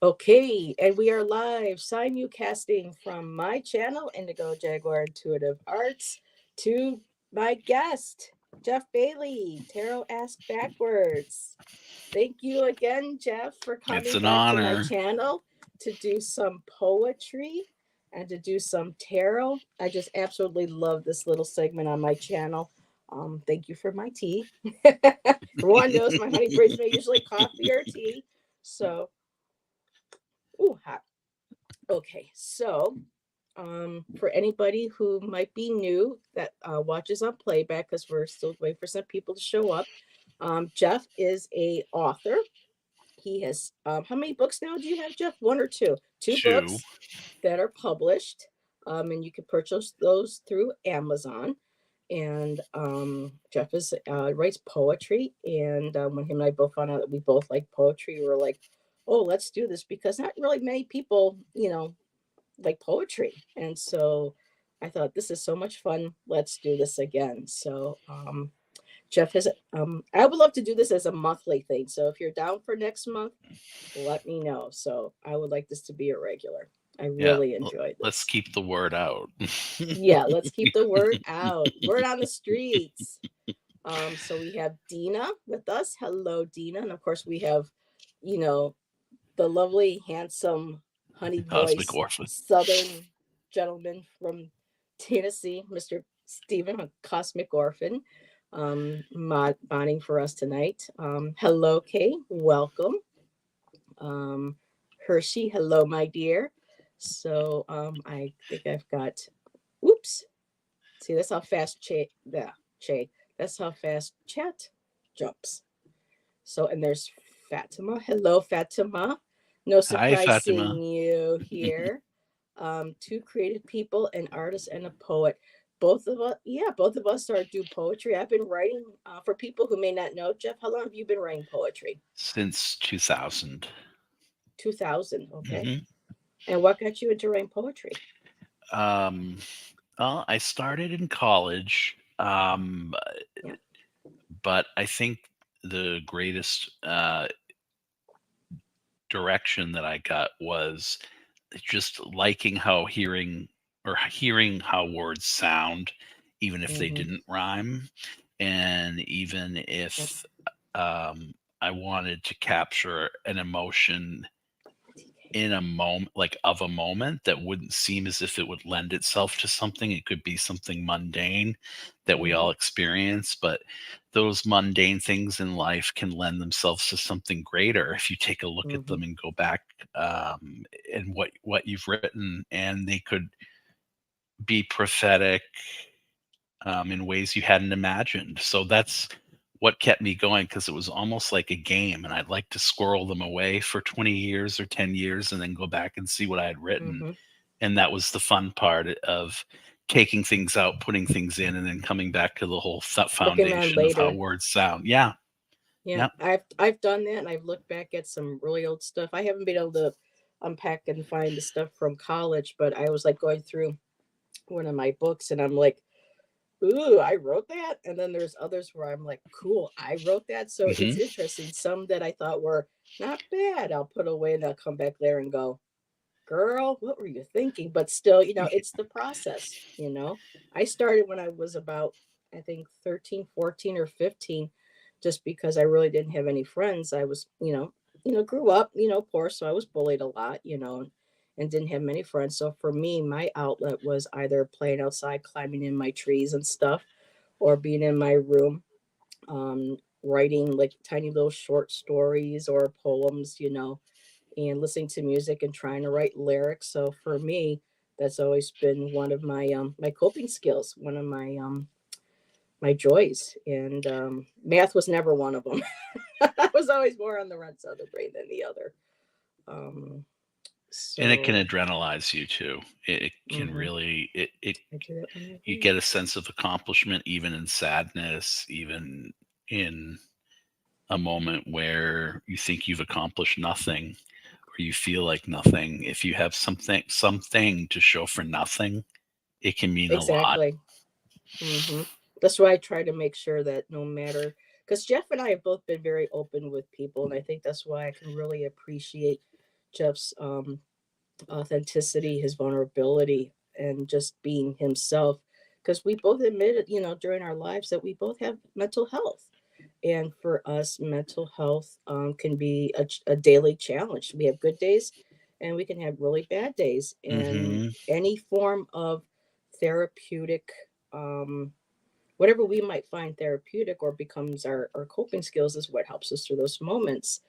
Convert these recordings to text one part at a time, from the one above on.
Okay, and we are live simulcasting from my channel, Indigo Jaguar Intuitive Arts, to my guest, Jeff Bailey, Tarot Ask Backwards. Thank you again, Jeff, for It's coming an back to my honor. channel to do some poetry and to do some tarot. I just absolutely love this little segment on my channel. Thank you for my tea. Everyone knows my honey brings me usually coffee or tea. So, ooh, hot. Okay, so for anybody who might be new that watches on playback, because we're still waiting for some people to show up, Jeff is a author. He has how many books now do you have, Jeff? One or two? Two Two. books that are published, and you can purchase those through Amazon. And Jeff is writes poetry, and when him and I both found out that we both like poetry, we were like, "Oh, let's do this," because not really many people, like poetry. And so I thought this is so much fun. Let's do this again. So Jeff has I would love to do this as a monthly thing. So if you're down for next month, let me know. So I would like this to be a regular. I Yeah. really enjoyed Let's this. keep the word out. Yeah, let's keep the word out. Word on the streets. So we have Dina with us. Hello, Dina. And of course we have, you know, the lovely, handsome, honey Cosmic voice, Orphan. southern gentleman from Tennessee, Mr. Stephen, Cosmic Orphan, modding for us tonight. Hello, Kay. Welcome. Um, Hershey, hello, my dear. So I think I've got, oops. See, that's how fast Che. That's how fast chat jumps. So, and there's Fatima. Hello, Fatima. No Hi, surprise Fatima. seeing you here. Two creative people, an artist and a poet. Both of us, yeah, both of us are do poetry. I've been writing for people who may not know. Jeff, how long have you been writing poetry? Since 2000. 2000. Okay. hmm And what got you into writing poetry? Um, well, I started in college, Yeah. but I think the greatest direction that I got was just liking how hearing how words sound, even if they Mm-hmm. didn't rhyme, and even Yep. if I wanted to capture an emotion in a moment, like of a moment that wouldn't seem as if it would lend itself to something. It could be something mundane that we Mm-hmm. all experience, but those mundane things in life can lend themselves to something greater if you take a look at Mm-hmm. them and go back and what you've written, and they could be prophetic in ways you hadn't imagined. So that's what kept me going, because it was almost like a game, and I'd like to squirrel them away for 20 years or 10 years and then go back and see what I had written. Mm-hmm. And that was the fun part of taking things out, putting things in, and then coming back to the whole Looking on foundation of how later. words sound. Yeah. Yeah, Yeah. I've done that, and I've looked back at some really old stuff. I haven't been able to unpack and find the stuff from college, but I was like going through one of my books, and I'm like, "Ooh, I wrote that." And then there's others where I'm like, "Cool, I wrote that." So it's hmm interesting. Some that I thought were not bad, I'll put away, and I'll come back there and go, "Girl, what were you thinking?" But still, it's the process. I started when I was about, I think, 13, 14, or 15, just because I really didn't have any friends. I was, grew up, poor, so I was bullied a lot, and didn't have many friends. So for me, my outlet was either playing outside, climbing in my trees and stuff, or being in my room, writing like tiny little short stories or poems, and listening to music and trying to write lyrics. So for me, that's always been one of my coping skills, one of my joys. And math was never one of them. I was always more on the right side of the brain than the other. Um, And it can so adrenalize you too. It can hmm really, I do that when I you write. get a sense of accomplishment, even in sadness, even in a moment where you think you've accomplished nothing, or you feel like nothing. If you have something to show for nothing, it can mean a lot. Exactly. hmm That's why I try to make sure that no matter, because Jeff and I have both been very open with people, and I think that's why I can really appreciate Jeff's authenticity, his vulnerability, and just being himself. Because we both admitted, during our lives that we both have mental health. And for us, mental health can be a daily challenge. We have good days and we can have really bad days. And Hmm. any form of therapeutic, whatever we might find therapeutic or becomes our coping skills is what helps us through those moments.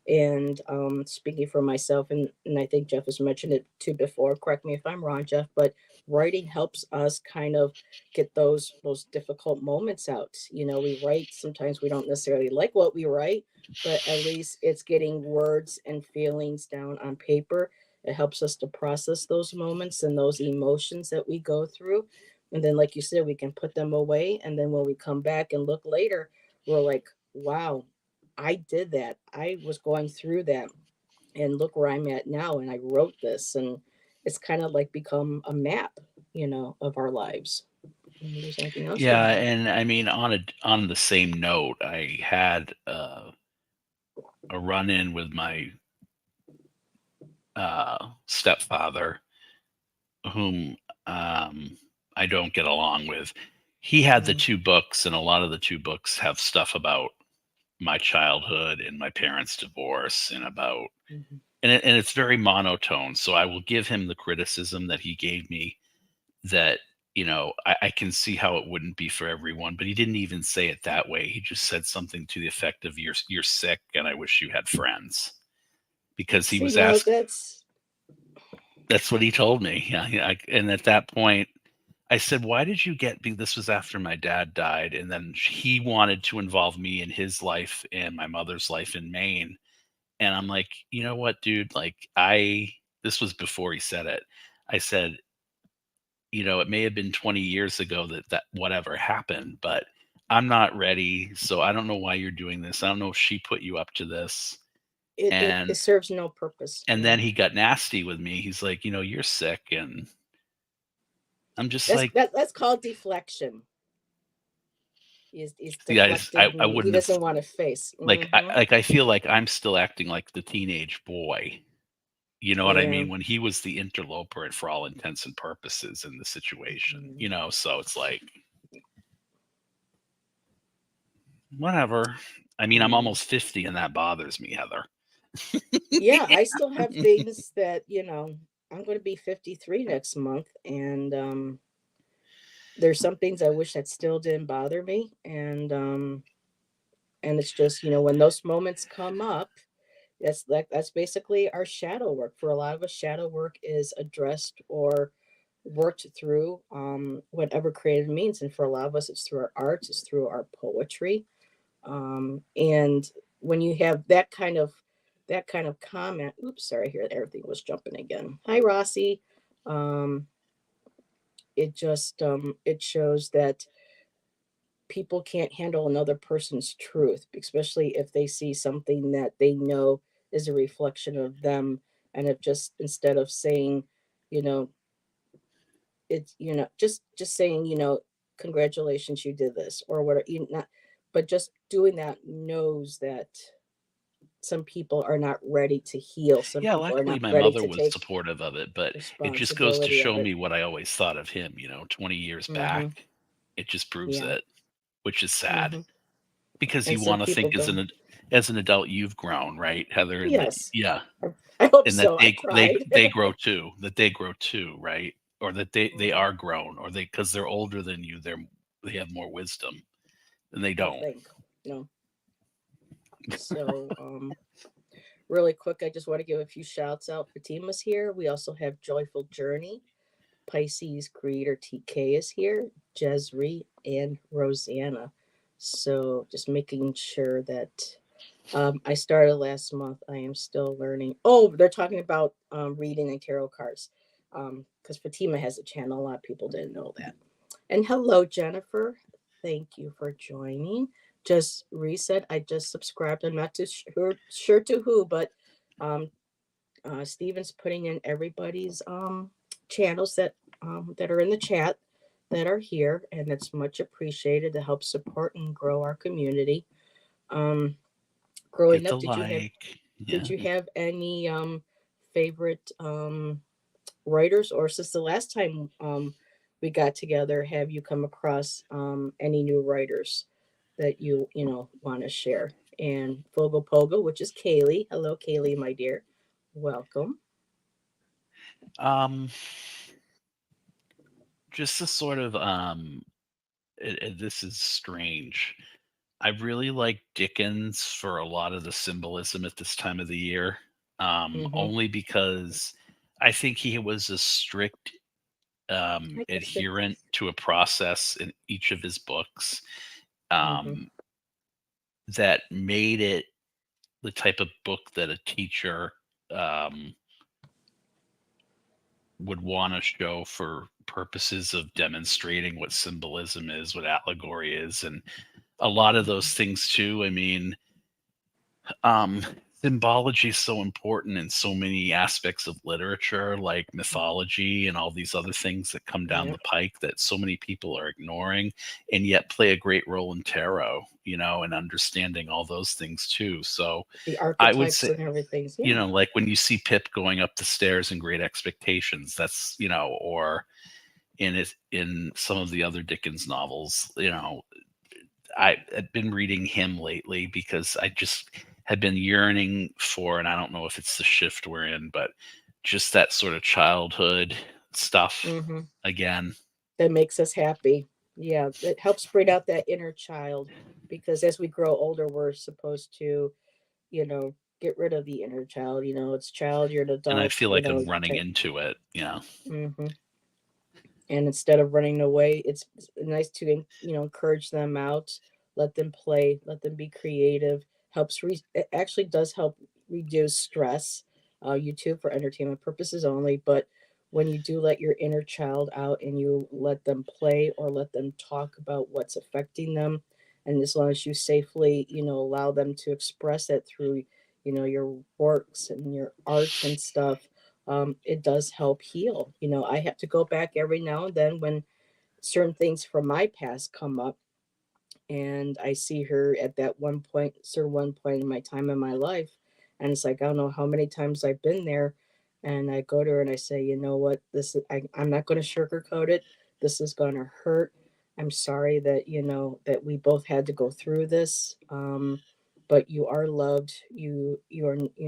And speaking for myself, and I think Jeff has mentioned it too before, correct me if I'm wrong, Jeff, but writing helps us kind of get those difficult moments out. We write, sometimes we don't necessarily like what we write, but at least it's getting words and feelings down on paper. It helps us to process those moments and those emotions that we go through. And then, like you said, we can put them away. And then when we come back and look later, we're like, wow, I did that. I was going through that. And look where I'm at now. And I wrote this. And it's kind of like become a map, of our lives. There's anything else you Yeah, want to add? and I mean, on the same note, I had a run in with my stepfather, whom I don't get along with. He had the Mm, two books, and a lot of the two books have stuff about my childhood and my parents' divorce, and about mhm. and it's very monotone. So I will give him the criticism that he gave me, that I can see how it wouldn't be for everyone, but he didn't even say it that way. He just said something to the effect of, you're sick and I wish you had friends, because he See, was now asked. that's, That's what he told me. Yeah, yeah, and at that point, I said, "Why did you get me?" This was after my dad died, and then he wanted to involve me in his life and my mother's life in Maine. And I'm like, you know what, dude? Like, this was before he said it. I said, it may have been 20 years ago that whatever happened, but I'm not ready. So I don't know why you're doing this. I don't know if she put you up to this. it And serves no purpose. then he got nasty with me. He's like, you're sick. And I'm just That's like, that's called deflection. He's see, I deflecting. He wouldn't have, doesn't want to face. like, I feel like I'm still acting like the teenage boy. You know what I Yeah. mean? When he was the interloper, and for all intents and purposes in the situation, Mhm. so it's like, whatever. I mean, I'm Yeah. almost 50 and that bothers me, Heather. Yeah, I still have things that, I'm going to be 53 next month, and there's some things I wish that still didn't bother me, and it's just, when those moments come up, that's basically our shadow work. For a lot of us, shadow work is addressed or worked through, whatever creative means. And for a lot of us, it's through our arts, it's through our poetry. And when you have that kind of comment, oops, sorry, here everything was jumping again. Hi, Rossi. Um, it shows that people can't handle another person's truth, especially if they see something that they know is a reflection of them, and if just instead of saying, you know, it's just saying, congratulations, you did this or whatever, not, but just doing that knows that some people are not ready to heal. Some Yeah, people are luckily not my ready mother to was take supportive of it, but it just goes to responsibility of show it. me what I always thought of him, 20 years Hmm. back. It just proves Yeah. it, which is sad, Hmm. because And you some want to people think, don't. as an adult you've grown, right, Heather? And that, Yes. yeah, I hope and that so. I they tried. they grow too, right? Or that they Mhm. are grown, or they, because they're older than you, they have more wisdom, and they I don't. think. No. So, really quick, I just want to give a few shouts out. Fatima's here. We also have Joyful Journey. Pisces creator TK is here. Jezri and Rosanna. So just making sure that I started last month. I am still learning. Oh, they're talking about reading and tarot cards. Because Fatima has a channel. A lot of people didn't know that. And hello, Jennifer. Thank you for joining. Just reset. I just subscribed. I'm not too sure to who, but um, Steven's putting in everybody's channels that are in the chat that are here, and it's much appreciated to help support and grow our community. Um, Growing Hit the up, did you have like. did Yeah. you have any favorite writers, or since the last time we got together, have you come across any new writers that you know want to share? And Fogo Pogo, which is Kaylee. Hello, Kaylee, my dear. Welcome. Um, just to sort of this is strange. I really like Dickens for a lot of the symbolism at this time of the year, Mm-hmm. only because I think he was a strict I guess so. adherent to a process in each of his books, Mm-hmm. um, that made it the type of book that a teacher um, would want to show for purposes of demonstrating what symbolism is, what allegory is, and a lot of those things too. I mean, um, symbology is so important in so many aspects of literature, like mythology and all these other things that come down Yeah. the pike that so many people are ignoring, and yet play a great role in tarot, and understanding all those things too. So The I would archetypes say, and everything. Yeah. like when you see Pip going up the stairs in Great Expectations, that's, or in some of the other Dickens novels, I've been reading him lately because I just had been yearning for, and I don't know if it's the shift we're in, but just that sort of childhood stuff Mm-hmm. again. That makes us happy. Yeah, it helps bring out that inner child, because as we grow older, we're supposed to, you know, get rid of the inner child. You know, it's child, you're an And I adult, feel you like know. I'm running into it. Mm-hmm. And instead of running away, it's nice to encourage them out, let them play, let them be creative. It actually does help reduce stress. YouTube for entertainment purposes only, but when you do let your inner child out and you let them play or let them talk about what's affecting them, and as long as you safely allow them to express it through your works and your art and stuff, it does help heal. I have to go back every now and then when certain things from my past come up, and I see her at that one point in my time in my life, and it's like I don't know how many times I've been there, and I go to her and I say, you know what, I'm not going to sugarcoat it. This is going to hurt. I'm sorry that that we both had to go through this. But you are loved. You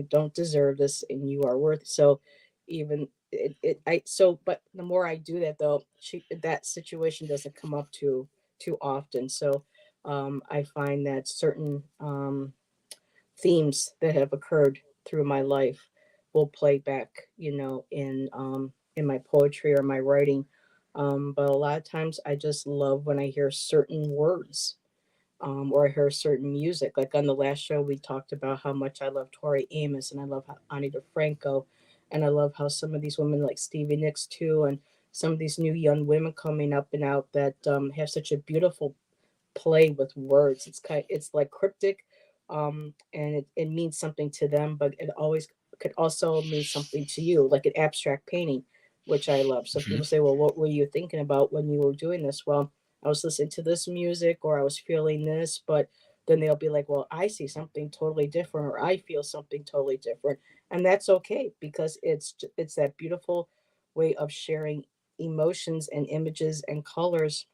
don't deserve this, and you are worth. So, even it I so but the more I do that, though, that situation doesn't come up too often. So I find that certain themes that have occurred through my life will play back, in my poetry or my writing. But a lot of times, I just love when I hear certain words, or I hear certain music. Like on the last show, we talked about how much I love Tori Amos and I love Ani DeFranco, and I love how some of these women like Stevie Nicks too, and some of these new young women coming up and out that have such a beautiful play with words. It's like cryptic, and it means something to them, but it always could also mean something to you, like an abstract painting, which I love. So Hmm. people say, "Well, what were you thinking about when you were doing this?" Well, I was listening to this music, or I was feeling this, but then they'll be like, "Well, I see something totally different, or I feel something totally different," and that's okay because it's that beautiful way of sharing emotions and images and colors,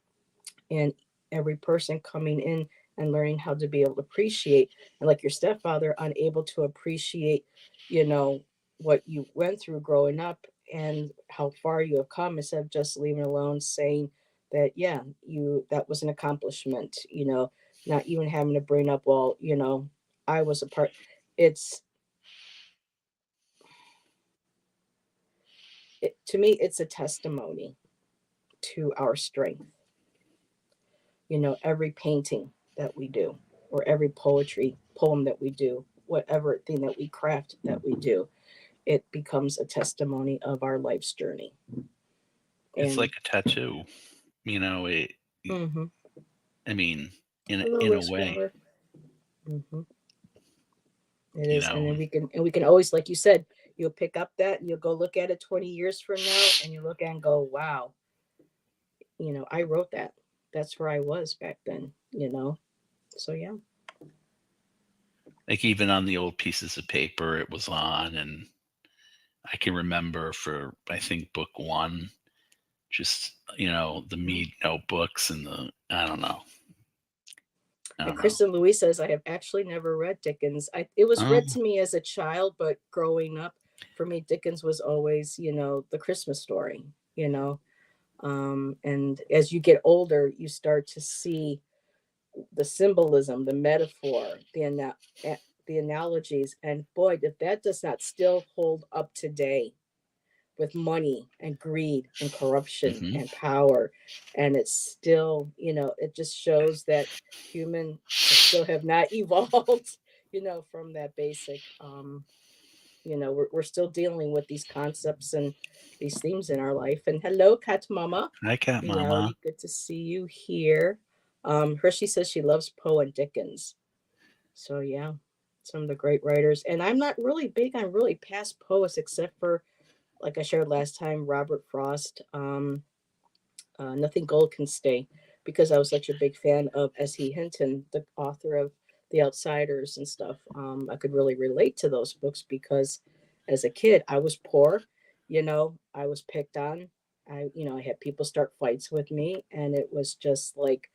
and every person coming in and learning how to be able to appreciate, and like your stepfather unable to appreciate you know what you went through growing up and how far you have come, instead of just leaving alone, saying that yeah, that was an accomplishment, not even having to bring up, well, I was a part. it's to me it's a testimony to our strength. Every painting that we do, or every poetry poem that we do, whatever thing that we craft that we do, it becomes a testimony of our life's journey. It's And like a tattoo, it, hmm I mean, in hello, in a Wish way, Flower. hmm it you is, and know, then we can always, like you said, you'll pick up that and you'll go look at it 20 years from now, and you look at it and go, wow, I wrote that. That's where I was back then. So yeah. like even on the old pieces of paper it was on, and I can remember for, I think, book one, just, the Mhm. Mead notebooks and I don't know. I And don't know. Kristen Louise says, I have actually never read Dickens. It was Oh, read to me as a child, but growing up, for me, Dickens was always, the Christmas story, you know. And as you get older, you start to see the symbolism, the metaphor, the analogies, and boy, if that does not still hold up today with money and greed and corruption hmm. and power, and it's still, it just shows that human still have not evolved, from that basic. We're still dealing with these concepts and these themes in our life. And hello, Cat Mama. Hi, Cat Mama. Melody, good to see you here. Hershey says she loves Poe and Dickens. So yeah, some of the great writers. And I'm not really big on really past poets, except for, like I shared last time, Robert Frost. Nothing Gold Can Stay, because I was such a big fan of S.E. Hinton, the author of The Outsiders and stuff. I could really relate to those books because as a kid, I was poor, I was picked on. I had people start fights with me, and it was just like,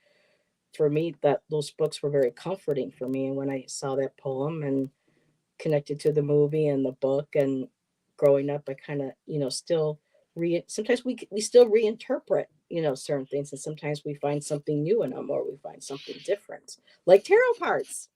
for me, that those books were very comforting for me. And when I saw that poem and connected to the movie and the book, and growing up, I kind of, still sometimes we still reinterpret, certain things, and sometimes we find something new in them, or we find something different, like tarot cards.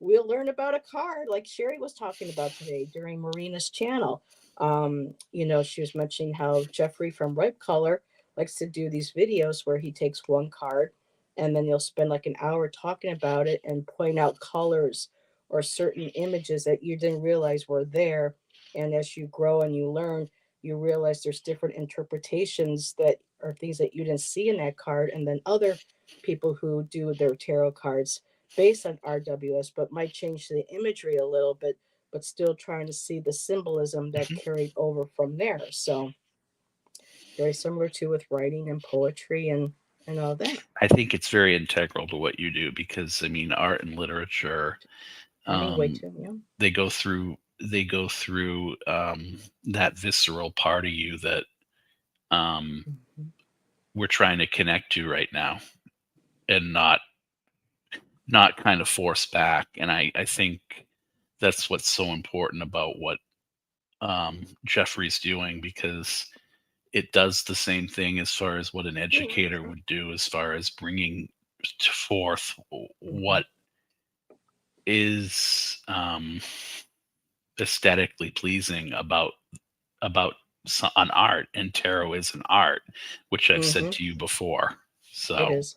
We'll learn about a card like Sherry was talking about today during Marina's channel. She was mentioning how Jeffrey from Ripe Color likes to do these videos where he takes one card and then he'll spend like an hour talking about it and point out colors or certain images that you didn't realize were there. And as you grow and you learn, you realize there's different interpretations that are things that you didn't see in that card. And then other people who do their tarot cards based on RWS, but might change the imagery a little bit, but still trying to see the symbolism that Mhm. carried over from there. So very similar to with writing and poetry and all that. I think it's very integral to what you do because, I mean, art and literature, Hemingway um, too, yeah. they go through that visceral part of you that um, Mm-hmm. we're trying to connect to right now, and not kind of force back. And I think that's what's so important about what Jeffrey's doing, because it does the same thing as far as what an educator would do, as far as bringing forth Mm-hmm. what is aesthetically pleasing about an art, and tarot is an art, which I've said Mm-hmm. to you before. It So, is.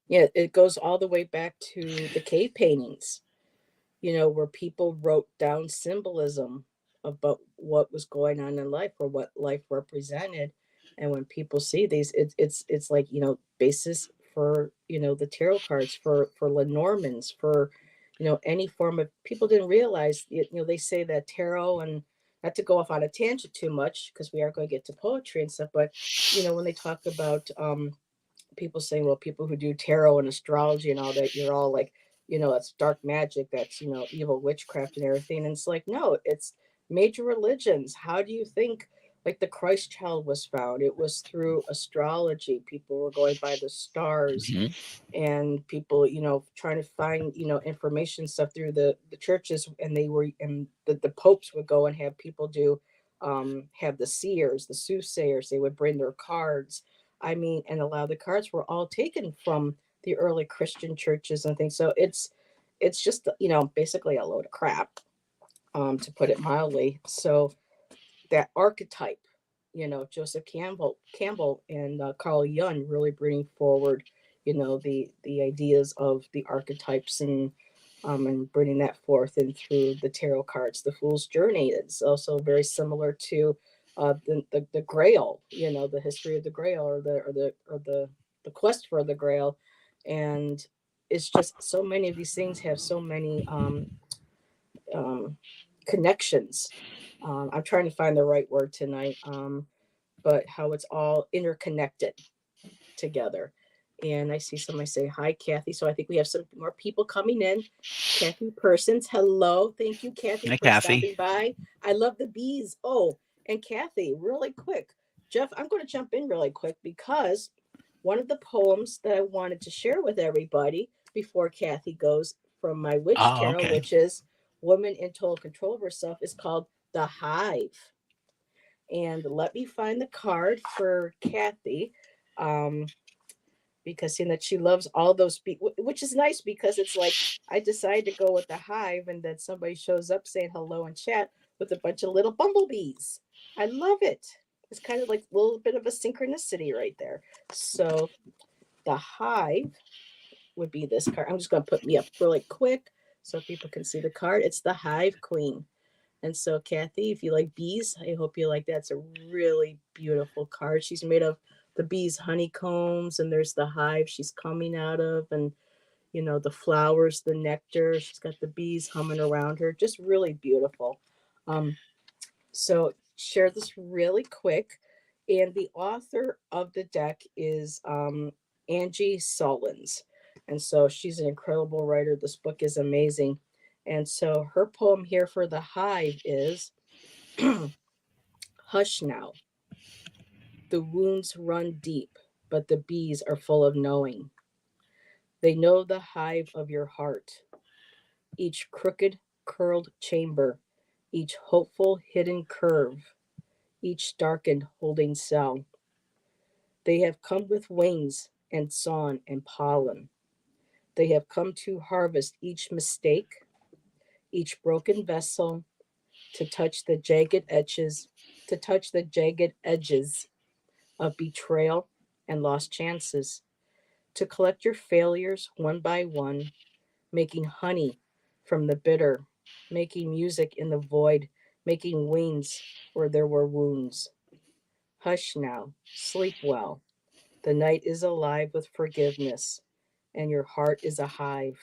Yeah, it goes all the way back to the cave paintings, where people wrote down symbolism about what was going on in life or what life represented. And when people see these, it's like, basis for, the tarot cards, for Lenormands, for, any form of, people didn't realize, they say that tarot, and not to go off on a tangent too much because we are going to get to poetry and stuff, but, when they talk about people saying, well, people who do tarot and astrology and all that, you're all like, that's dark magic, that's, evil witchcraft and everything. And it's like, no, it's major religions. How do you think like the Christ child was found? It was through astrology. People were going by the stars, mhm. and people, trying to find, information stuff through the churches, and the popes would go and have people do, have the seers, the soothsayers, they would bring their cards. I mean, and a lot of the cards were all taken from the early Christian churches and things. So it's just, basically a load of crap, to put it mildly. So that archetype, Joseph Campbell and Carl Jung really bring forward, the ideas of the archetypes, and bringing that forth and through the tarot cards. The Fool's Journey is also very similar to the Grail, the history of the Grail, or the quest for the Grail. And it's just so many of these things have so many um, connections. I'm trying to find the right word tonight, but how it's all interconnected together. And I see somebody say, hi, Kathy. So I think we have some more people coming in. Kathy Persons, hello. Thank you, Kathy, Hi, for Kathy. stopping by. I love the bees. Oh, and Kathy, really quick. Jeff, I'm going to jump in really quick because one of the poems that I wanted to share with everybody before Kathy goes from my witch Oh, tarot, okay. which is Woman in Total Control of Herself, is called The Hive. And let me find the card for Kathy. Because seeing that she loves all those people, which is nice because it's like I decided to go with the hive, and then somebody shows up saying hello in chat with a bunch of little bumblebees. I love it. It's kind of like a little bit of a synchronicity right there. So the hive would be this card. I'm just going to put me up really quick so people can see the card. It's the Hive Queen. And so, Kathy, if you like bees, I hope you like that. It's a really beautiful card. She's made of the bees' honeycombs, and there's the hive she's coming out of, and the flowers, the nectar. She's got the bees humming around her. Just really beautiful. Um, so, share this really quick. And the author of the deck is Angie Sullins. And so she's an incredible writer. This book is amazing. And so her poem here for the hive is Hush now. The wounds run deep, but the bees are full of knowing. They know the hive of your heart, each crooked, curled chamber, each hopeful, hidden curve, each darkened, holding cell. They have come with wings and song and pollen. They have come to harvest each mistake, each broken vessel, to touch the jagged edges, of betrayal and lost chances, to collect your failures one by one, making honey from the bitter, making music in the void, making wings where there were wounds. Hush now, sleep well. The night is alive with forgiveness, and your heart is a hive,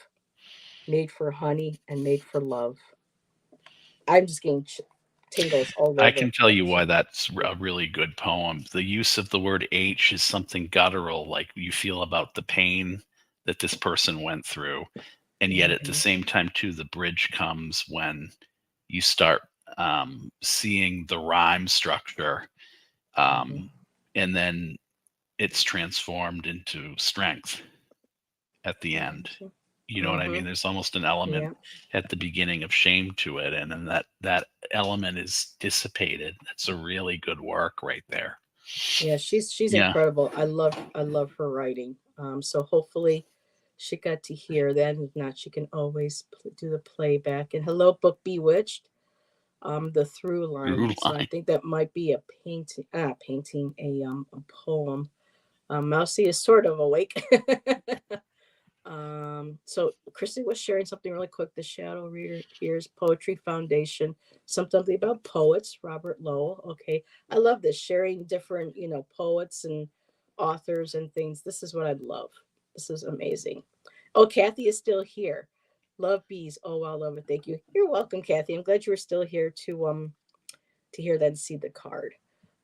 made for honey and made for love. I'm just getting tingles all I over can the tell you place. why that's Yeah. a really good poem. The use of the word H is something guttural, like you feel about the pain that this person went through. And yet at the Mm-hmm. same time, too, the bridge comes when you start seeing the rhyme structure, Mm-hmm. um, and then it's transformed into strength at the end. You know what I Mm-hmm. mean? There's almost an element Yeah. at the beginning of shame to it, and then that element is dissipated. That's a really good work right there. Yeah, she's Yeah. incredible. I love her writing. So hopefully she got to hear that. If not, she can always do the playback. And hello, book Bewitched. The through line. Through So I line. think that might be a painting, a poem. Mousy is sort of awake. So Christy was sharing something really quick. The Shadow Reader here's Poetry Foundation, something about poets, Robert Lowell. Okay. I love this, sharing different, poets and authors and things. This is what I love. This is amazing. Oh, Kathy is still here. Love bees. Oh, I love it. Thank you. You're welcome, Kathy. I'm glad you were still here to hear that and see the card.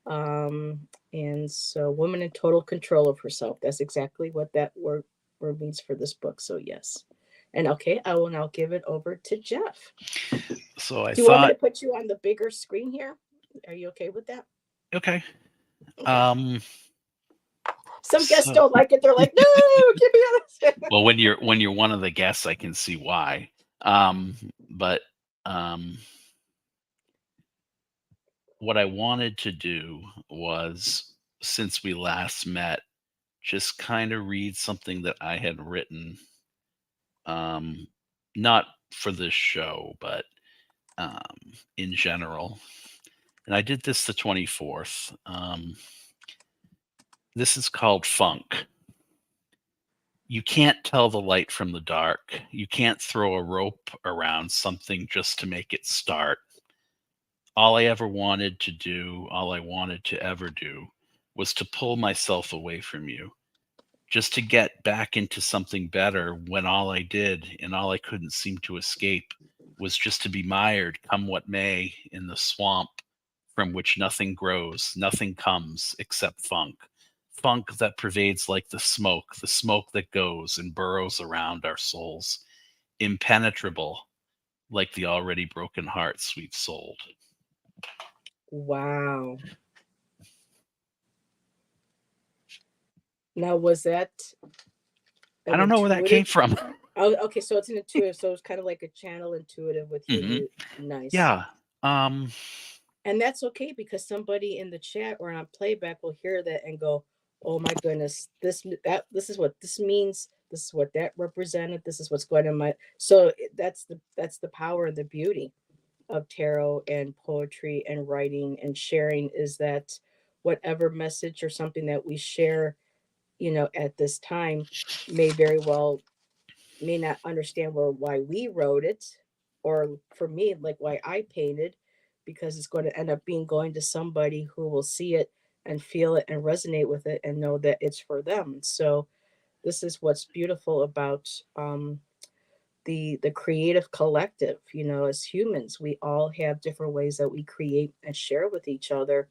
Um, and so, woman in total control of herself. That's exactly what that word means for this book. So, yes. And okay, I will now give it over to Jeff. So I Do you want me to thought, put you on the bigger screen here? Are you okay with that? okay. Okay. Um, Some guests so don't like it. They're like, no, get me out of this. well, when you're one of the guests, I can see why. But um, what I wanted to do was, since we last met, just kind of read something that I had written, um, not for this show, but in general. And I did this the 24th. This is called Funk. You can't tell the light from the dark. You can't throw a rope around something just to make it start. All I ever wanted to do, all I wanted to ever do, was to pull myself away from you, just to get back into something better when all I did and all I couldn't seem to escape was just to be mired, come what may, in the swamp from which nothing grows, nothing comes except funk. funk that pervades like the smoke that goes and burrows around our souls, impenetrable like the already broken hearts we've sold. Wow. Now, was that I an don't know where that came intuitive? from. Oh, okay. So it's an intuitive. So it's kind of like a channel intuitive with you. Hmm. You nice. Yeah. Um, And that's okay because somebody in the chat or on playback will hear that and go, "Oh my goodness, this is what this means. This is what that represented. This is what's going on my." So that's the power and the beauty of tarot and poetry and writing and sharing is that whatever message or something that we share, at this time may very well may not understand why we wrote it, or for me, like why I painted, because it's going to end up being going to somebody who will see it and feel it and resonate with it and know that it's for them. So this is what's beautiful about the creative collective. As humans, we all have different ways that we create and share with each other,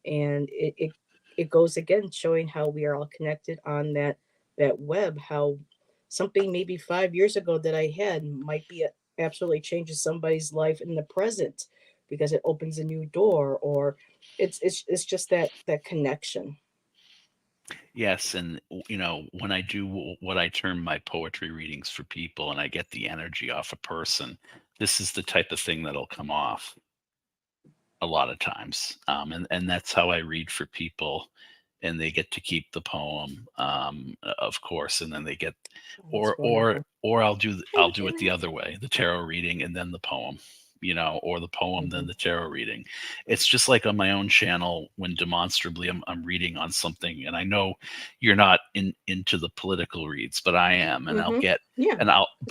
and it goes again showing how we are all connected on that web. How something maybe 5 years ago that I had might be absolutely changes somebody's life in the present because it opens a new door, or it's just that connection. yes, and when I do what I term my poetry readings for people, and I get the energy off a person, this is the type of thing that'll come off a lot of times, and that's how I read for people, and they get to keep the poem, of course, and then they get, Oh, or that's wonderful. Hi, I'll do it the McKenna. other way, the tarot reading and then the poem, or the poem then Hmm. the tarot reading. It's just like on my own channel when demonstrably I'm reading on something, and I know you're not into the political reads, but I am, and Hmm. Yeah,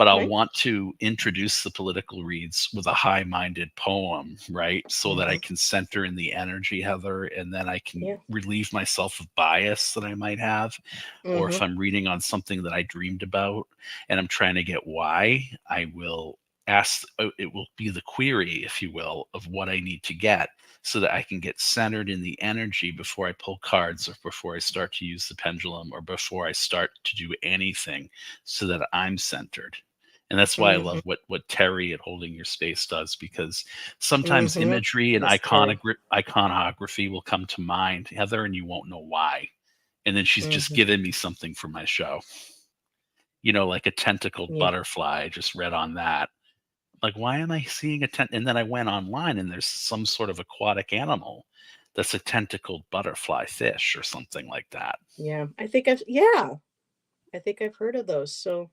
I'll right. want to introduce the political reads with a high-minded poem, right? So that I Hmm. can center in the energy, Heather, and then I can Yeah. relieve myself of bias that I might have. Or if Hmm. I'm reading on something that I dreamed about and I'm trying to get why, I will ask, it will be the query, if you will, of what I need to get so that I can get centered in the energy before I pull cards or before I start to use the pendulum or before I start to do anything so that I'm centered. And that's why I love Hmm. what Terry at Holding Your Space does, because sometimes Hmm. imagery and Miss Terry. iconography will come to mind, Heather, and you won't know why. And then she's just Hmm. given me something for my show. Like a tentacled Yeah. butterfly. I just read on that. Like, why am I seeing and then I went online and there's some sort of aquatic animal that's a tentacled butterfly fish or something like that. Yeah. I think I've heard of those. So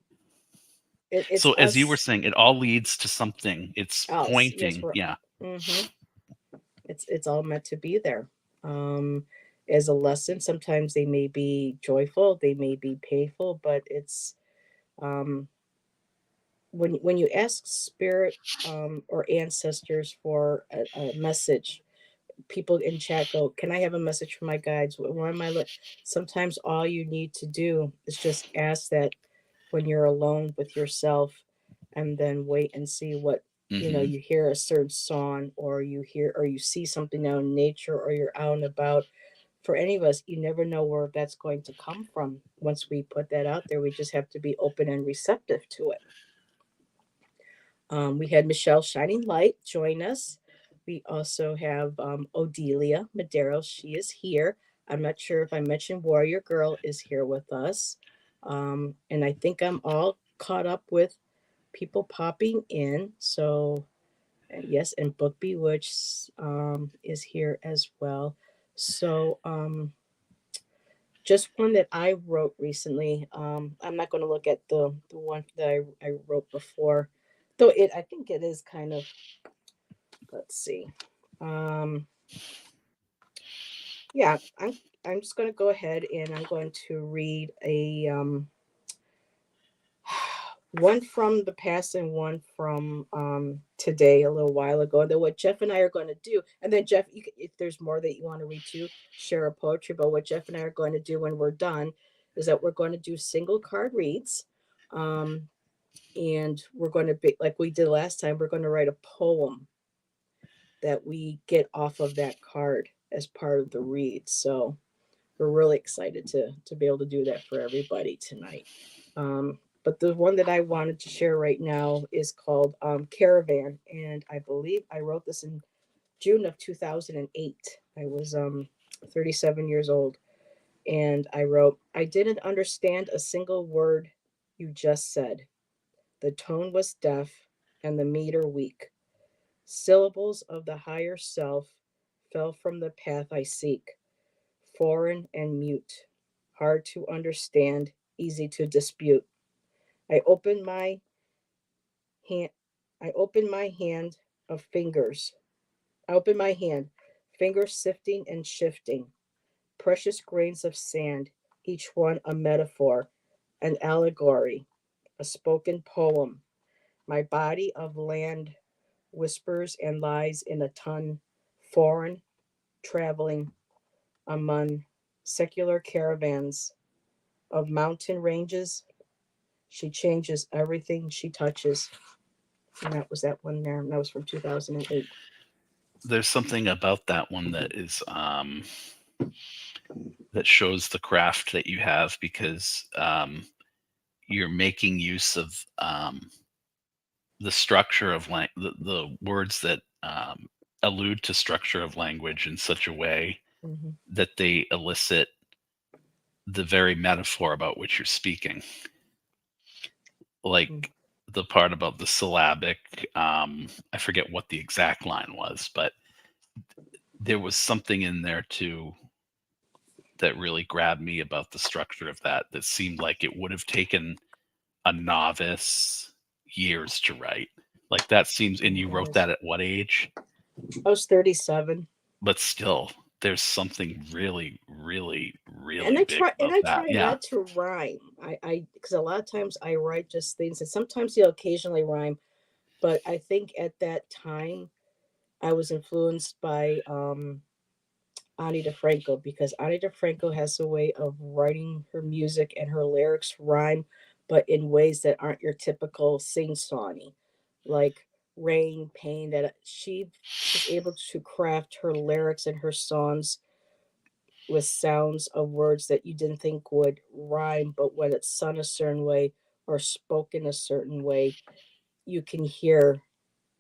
it's So as you were us saying, it all leads to something. It's else. Yes, pointing. we're Yeah. hmm it's all meant to be there. Um as a lesson. Sometimes they may be joyful, they may be painful, but it's um when you ask spirit or ancestors for a message, people in chat go, "Can I have a message from my guides? What am I look?" Sometimes all you need to do is just ask that when you're alone with yourself, and then wait and see what Hmm. you hear a certain song, or you hear or you see something out in nature, or you're out and about. For any of us, you never know where that's going to come from. Once we put that out there, we just have to be open and receptive to it. We had Michelle Shining Light join us. We also have Odelia Madero. She is here. I'm not sure if I mentioned Warrior Girl is here with us. And I think I'm all caught up with people popping in. So, and yes, and Book Bewitched is here as well. So, just one that I wrote recently. I'm not going to look at the one that I wrote before, though I think it is kind of, let's see. Um, yeah, I'm just going to go ahead and I'm going to read a one from the past and one from today a little while ago. And then what Jeff and I are going to do, and then Jeff, if there's more that you want to read too, share a poetry. But what Jeff and I are going to do when we're done is that we're going to do single card reads. Um, and we're going to be like we did last time, we're going to write a poem that we get off of that card as part of the read. So we're really excited to be able to do that for everybody tonight. But the one that I wanted to share right now is called Caravan, and I believe I wrote this in June of 2008. I was 37 years old, and I wrote, I didn't understand a single word you just said. The tone was deaf and the meter weak. Syllables of the higher self fell from the path I seek, foreign and mute, hard to understand, easy to dispute. I opened my hand I opened my hand of fingers. I opened my hand, fingers sifting and shifting, precious grains of sand, each one a metaphor, an allegory, a spoken poem. My body of land whispers and lies in a ton, foreign, traveling among secular caravans of mountain ranges. She changes everything she touches. And that was that one there. That was from 2008. There's something about that one that shows the craft that you have, because you're making use of the structure of the words that allude to structure of language in such a way Mm-hmm. that they elicit the very metaphor about which you're speaking. Like the part about the syllabic, I forget what the exact line was, but there was something in there too that really grabbed me about the structure of that seemed like it would have taken a novice years to write. Like that seems, and Oh, you wrote guys. that at what age? I was 37. But still, there's something really, really, And really big and about I that. try Yeah. not to rhyme. Because a lot of times I write just things, and sometimes you'll occasionally rhyme. But I think at that time I was influenced by Ani DeFranco, because Ani DeFranco has a way of writing her music and her lyrics rhyme, but in ways that aren't your typical sing-songy, like Rain, Pain. That she is able to craft her lyrics and her songs with sounds of words that you didn't think would rhyme, but when it's sung a certain way or spoken a certain way, you can hear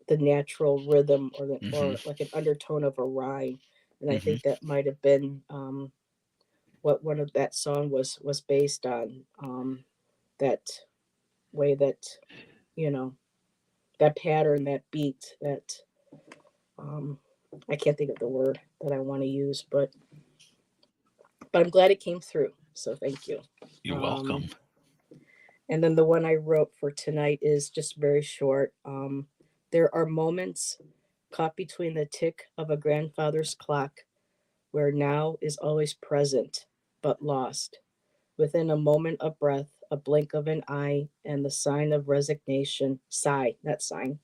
the natural rhythm Hmm. or like an undertone of a rhyme. And I Hmm. think that might have been what one of that song was based on, that way that, you know, that pattern, that beat, that um, I can't think of the word that I want to use, but I'm glad it came through. So thank you. You're Um, welcome. and then the one I wrote for tonight is just very short. There are moments caught between the tick of a grandfather's clock where now is always present but lost. Within a moment of breath, a blink of an eye, and the sign of resignation, sigh, not sign,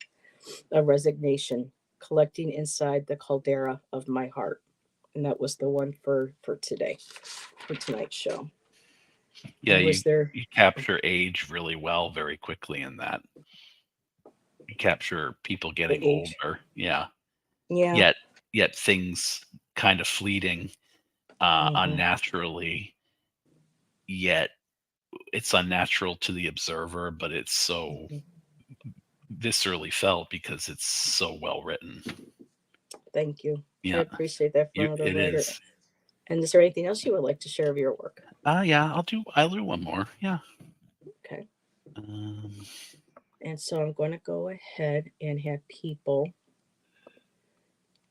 of resignation, collecting inside the caldera of my heart. And that was the one for today, for tonight's show. Yeah, And was there, you capture age really well very quickly in that. You capture people the getting age? older. Yeah. Yeah. Yet things kind of fleeting Mm-hmm. unnaturally, yet it's unnatural to the observer, but it's so Mm-hmm. viscerally felt because it's so well written. Thank you. I Yeah, appreciate that for another it writer. is. And is there anything else you would like to share of your work? Yeah, I'll do one more. Yeah. Okay. Um, And so I'm going to go ahead and have people.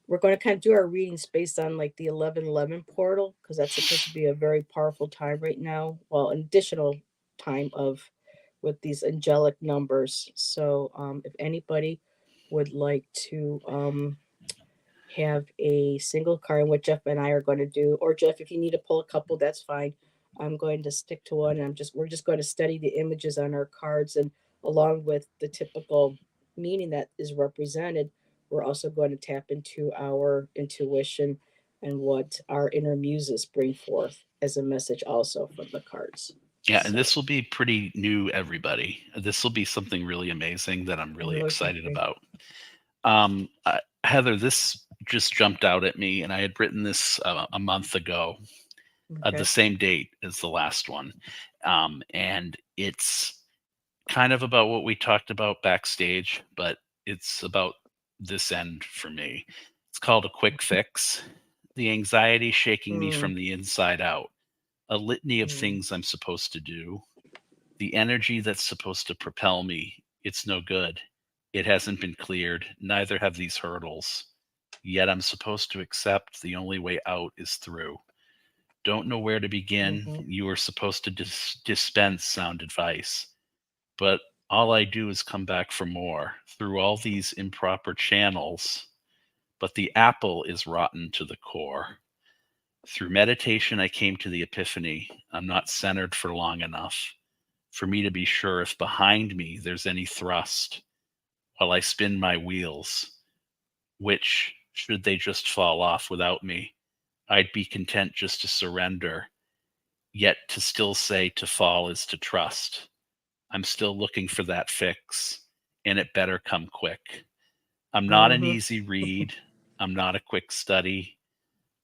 We're going to kind of do our readings based on like the 1111 portal, because that's supposed to be a very powerful time right now. Well, an additional time of with these angelic numbers. So if anybody would like to have a single card, and what Jeff and I are going to do, or Jeff, if you need to pull a couple, that's fine. I'm going to stick to one. And we're just going to study the images on our cards, and along with the typical meaning that is represented, we're also going to tap into our intuition and what our inner muses bring forth as a message also from the cards. yeah, and So this will be pretty new, everybody. This will be something really amazing that I'm really I'm looking excited for. about. Heather, this just jumped out at me, and I had written this a month ago. the Okay. same date as the last one. And it's kind of about what we talked about backstage, but it's about this end for me. It's called A Quick Fix. The anxiety shaking me Mm, from the inside out. A litany of mm, things I'm supposed to do. The energy that's supposed to propel me. It's no good. It hasn't been cleared. Neither have these hurdles. Yet I'm supposed to accept the only way out is through. Don't know where to begin. mm-hmm, You were supposed to dispense sound advice, but all I do is come back for more through all these improper channels. But the apple is rotten to the core. Through meditation, I came to the epiphany I'm not centered for long enough for me to be sure if behind me there's any thrust while I spin my wheels, which, should they just fall off without me, I'd be content just to surrender, yet to still say to fall is to trust. I'm still looking for that fix, and it better come quick. I'm not an mm-hmm. easy read, I'm not a quick study,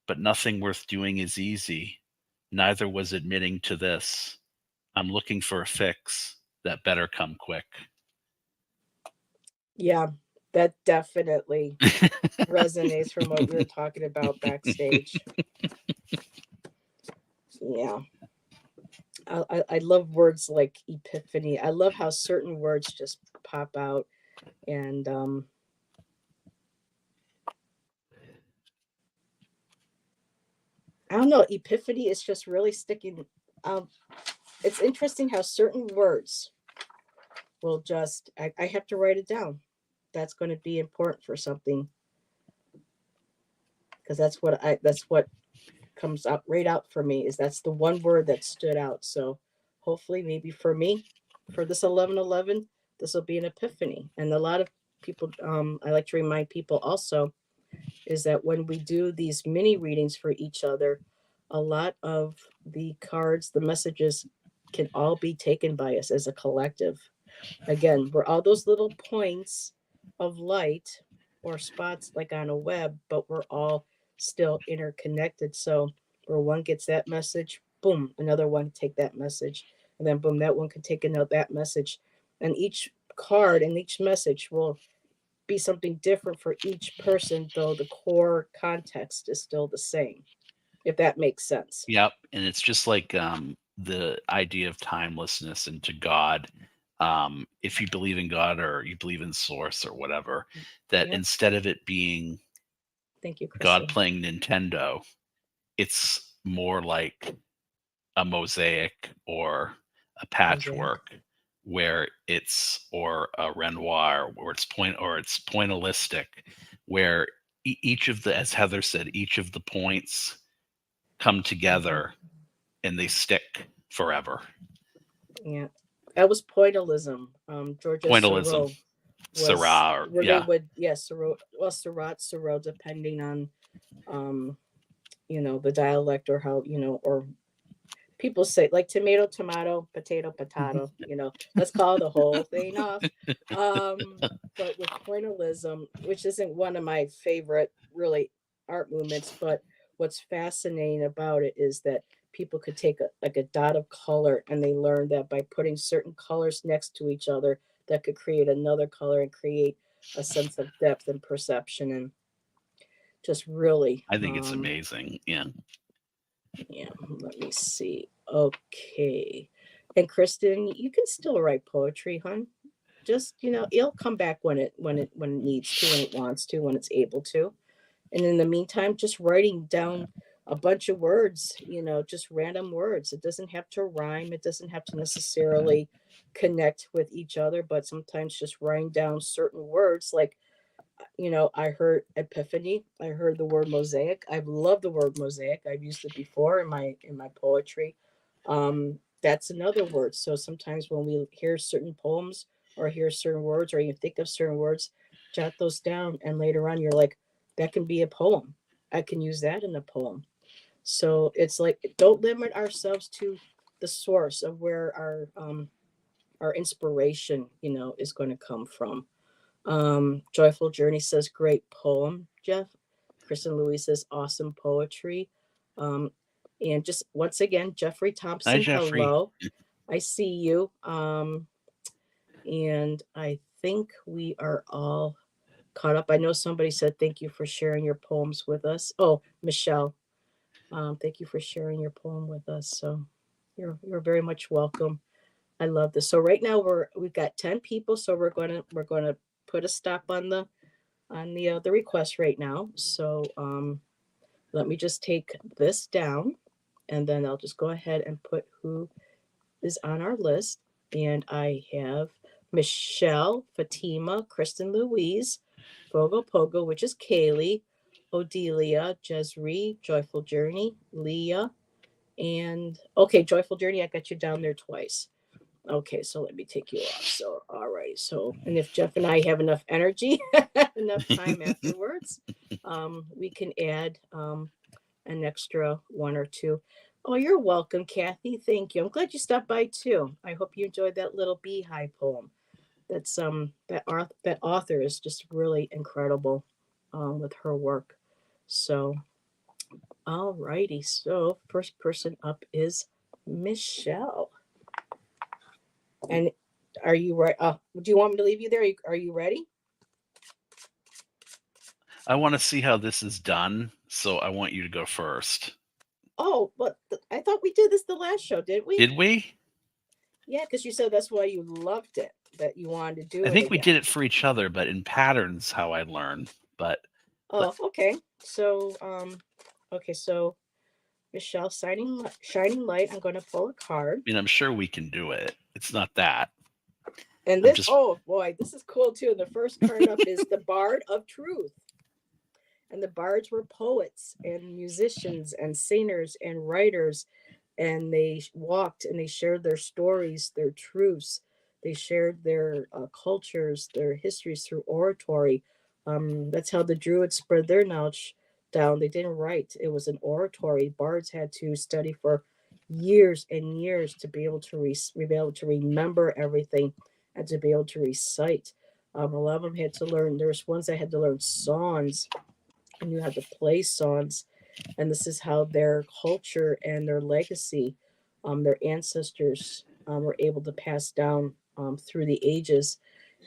but nothing worth doing is easy. Neither was admitting to this. I'm looking for a fix that better come quick. Yeah, that definitely resonates from what we were talking about backstage. Yeah. I love words like epiphany. I love how certain words just pop out. And I don't know, epiphany is just really sticking. Um, it's interesting how certain words will just, I have to write it down. That's going to be important for something because that's what comes up right out for me is that's the one word that stood out. So hopefully, maybe for me, for this 1111, this will be an epiphany. And a lot of people, I like to remind people also, is that when we do these mini readings for each other, a lot of the cards, the messages can all be taken by us as a collective. Again, we're all those little points of light or spots like on a web, but we're all still interconnected. So where one gets that message, boom, another one take that message, and then boom, that one can take another that message, and each card and each message will be something different for each person, though the core context is still the same. If that makes sense. Yep, and it's just like, the idea of timelessness and to God, if you believe in God or you believe in source or whatever, that Yep. instead of it being Thank you, God Kristen. playing Nintendo, it's more like a mosaic or a Mosaic. patchwork where it's or a Renoir where it's pointillistic, where each of the, as Heather said, each of the points come Hmm. together and they stick forever. Yeah. That was pointillism. Georgia Pointillism, Seurat was Syrah, where they yeah. would, yes, Seurat, well, Seurat, depending on, um, the dialect or how, or people say like tomato, tomato, potato, potato, let's call the whole thing off. But with pointillism, which isn't one of my favorite really art movements, but what's fascinating about it is that people could take like a dot of color and they learned that by putting certain colors next to each other, that could create another color and create a sense of depth and perception and just really I think it's amazing. Yeah. yeah, let me see. Okay. And Kristen, you can still write poetry, hon. Just, it'll come back when it needs to, when it wants to, when it's able to. And in the meantime, just writing down a bunch of words, just random words. It doesn't have to rhyme. It doesn't have to necessarily connect with each other, but sometimes just writing down certain words like I heard epiphany. I heard the word mosaic. I've loved the word mosaic. I've used it before in my poetry. That's another word. So sometimes when we hear certain poems or hear certain words or you think of certain words, jot those down, and later on you're like, that can be a poem. I can use that in a poem. So it's like don't limit ourselves to the source of where our inspiration, is going to come from. Joyful Journey says, great poem, Jeff. Kristen Louise says, awesome poetry. Um, And just once again, Jeffrey Hi, Thompson, Jeffrey. hello. I see you. And I think we are all caught up. I know somebody said thank you for sharing your poems with us. Oh, Michelle, thank you for sharing your poem with us. So you're very much welcome. I love this. So right now we've got 10 people, so we're gonna put a stop on the request right now. So let me just take this down, and then I'll just go ahead and put who is on our list. And I have Michelle, Fatima, Kristen Louise, Fogo Pogo, which is Kaylee, Odelia, Jezree, Joyful Journey, Leah, and okay, Joyful Journey, I got you down there twice. Okay, so let me take you off. So, all right. So, and if Jeff and I have enough energy, enough time afterwards, we can add an extra one or two. Oh, you're welcome, Kathy. Thank you. I'm glad you stopped by too. I hope you enjoyed that little beehive poem. That's that author is just really incredible with her work. So, all righty. So, first person up is Michelle. And are you right? Do you want me to leave you there? Are you ready? I want to see how this is done, so I want you to go first. Oh, but I thought we did this the last show, did we? Did we? Yeah, because you said that's why you loved it, that you wanted to do I it think we again. did it for each other, but in patterns, how I learn. But Oh, okay. So, okay. So Michelle, shining light. I'm going to pull a card, I mean, I'm sure we can do it. It's not that. and I'm this. just Oh boy, this is cool too. The first card up is the Bard of Truth. And the bards were poets and musicians and singers and writers, and they walked and they shared their stories, their truths. They shared their cultures, their histories through oratory. That's how the druids spread their knowledge down. They didn't write, it was an oratory. Bards had to study for years and years to be able to be able to remember everything and to be able to recite. A lot of them had to learn. There was ones that had to learn songs, and you had to play songs. And this is how their culture and their legacy, their ancestors, were able to pass down through the ages.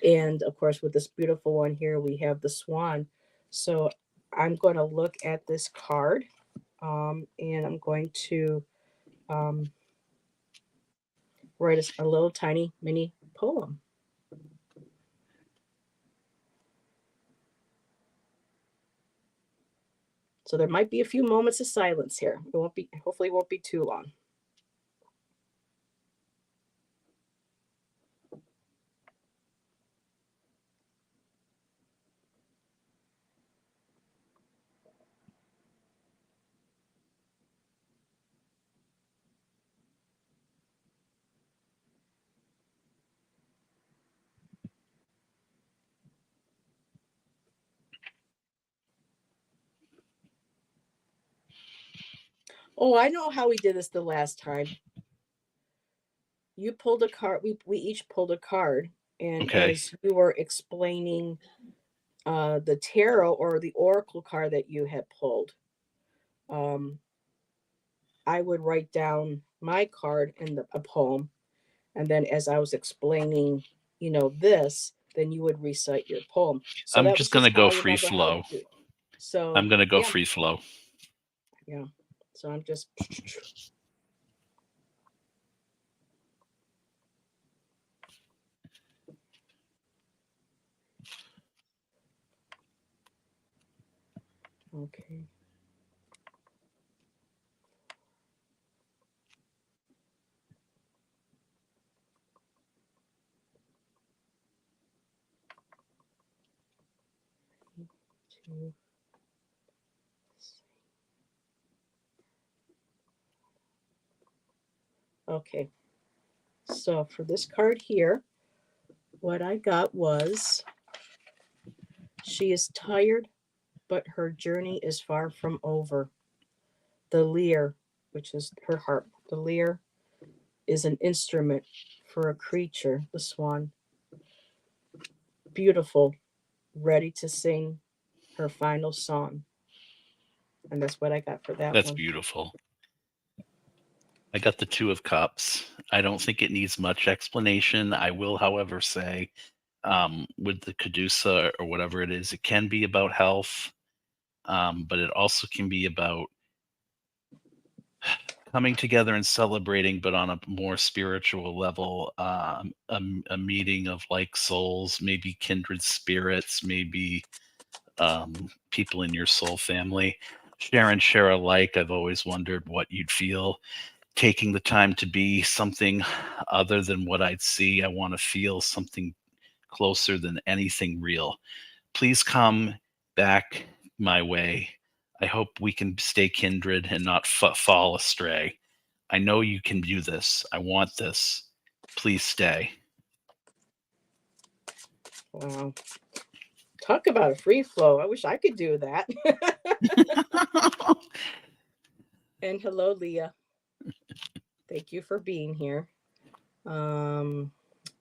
And of course, with this beautiful one here, we have the swan. So I'm going to look at this card, and I'm going to um, write a little tiny mini poem. So there might be a few moments of silence here. It won't be, hopefully, it won't be too long. Oh, I know how we did this the last time. You pulled a card. We each pulled a card, and okay. as you were explaining the tarot or the oracle card that you had pulled, um, I would write down my card in a poem, and then as I was explaining, this, then you would recite your poem. So I'm that just was just gonna how go I free remember how to flow. do it. So I'm gonna go yeah, free flow. yeah. So I'm just okay. Two, okay. So for this card here, what I got was she is tired, but her journey is far from over. The lyre, which is her harp, the lyre is an instrument for a creature, the swan, beautiful, ready to sing her final song. And that's what I got for that That's one. beautiful. I got the Two of Cups. I don't think it needs much explanation. I will, however, say with the Cadusa or whatever it is, it can be about health, but it also can be about coming together and celebrating, but on a more spiritual level, a meeting of like souls, maybe kindred spirits, maybe people in your soul family. Share and share alike. I've always wondered what you'd feel taking the time to be something other than what I'd see. I want to feel something closer than anything real. Please come back my way. I hope we can stay kindred and not fall astray. I know you can do this. I want this. Please stay. Wow. Talk about a free flow. I wish I could do that. And hello, Leah. Thank you for being here. Um,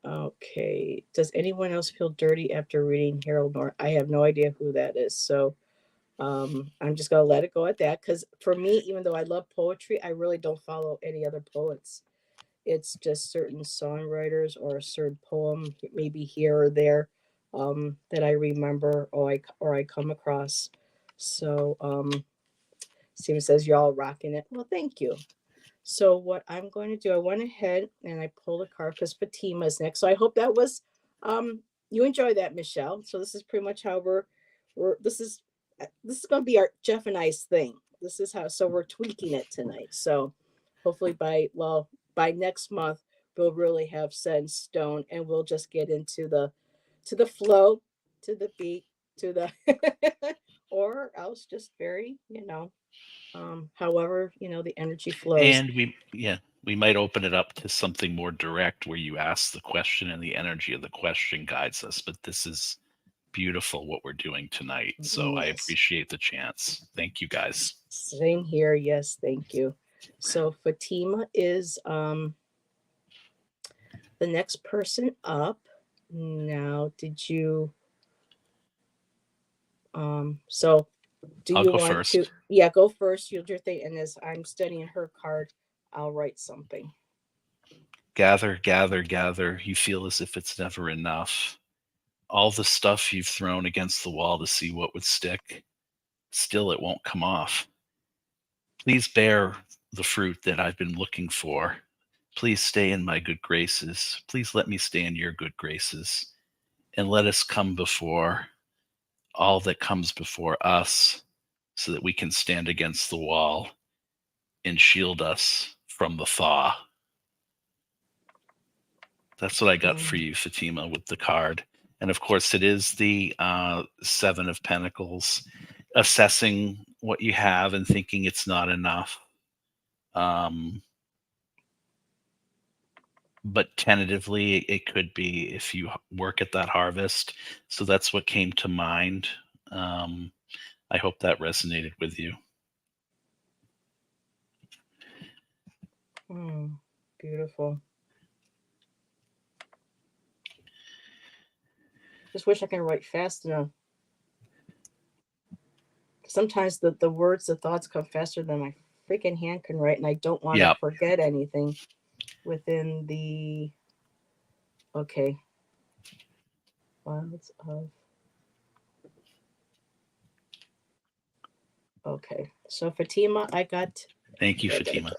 okay. Does anyone else feel dirty after reading Harold North? I have no idea who that is. So I'm just gonna let it go at that. Because for me, even though I love poetry, I really don't follow any other poets. It's just certain songwriters or a certain poem, maybe here or there, that I remember or I come across. So Steven says you're all rocking it. Well, thank you. So what I'm going to do, I went ahead and I pulled a card because Fatima is next. So I hope that was you enjoy that, Michelle. So this is pretty much how we're this is going to be our Jeff and I's thing. This is how so we're tweaking it tonight. So hopefully by next month we'll really have set in stone and we'll just get into the flow, to the beat, to the or else just very, however, the energy flows. And we might open it up to something more direct where you ask the question and the energy of the question guides us. But this is beautiful what we're doing tonight. So I Yes. appreciate the chance. Thank you guys. Same here. Yes, thank you. So Fatima is the next person up. Now, did you so do I'll you go want to, first. yeah, go first, you'll do your thing, and as I'm studying her card, I'll write something. Gather, gather, gather. You feel as if it's never enough. All the stuff you've thrown against the wall to see what would stick, still it won't come off. Please bear the fruit that I've been looking for. Please stay in my good graces. Please let me stay in your good graces. And let us come before all that comes before us so that we can stand against the wall and shield us from the thaw. That's what I got for Mm, you, Fatima, with the card. And of course, it is the Seven of Pentacles, assessing what you have and thinking it's not enough. Um, but tentatively, it could be if you work at that harvest. So that's what came to mind. Um, I hope that resonated with you. mm, beautiful. Just wish I can write fast enough. Sometimes the words, the thoughts come faster than my freaking hand can write, and I don't want to Yeah. forget anything within the okay. Clouds of okay. So Fatima, I got. Thank you, Where did I Fatima. go?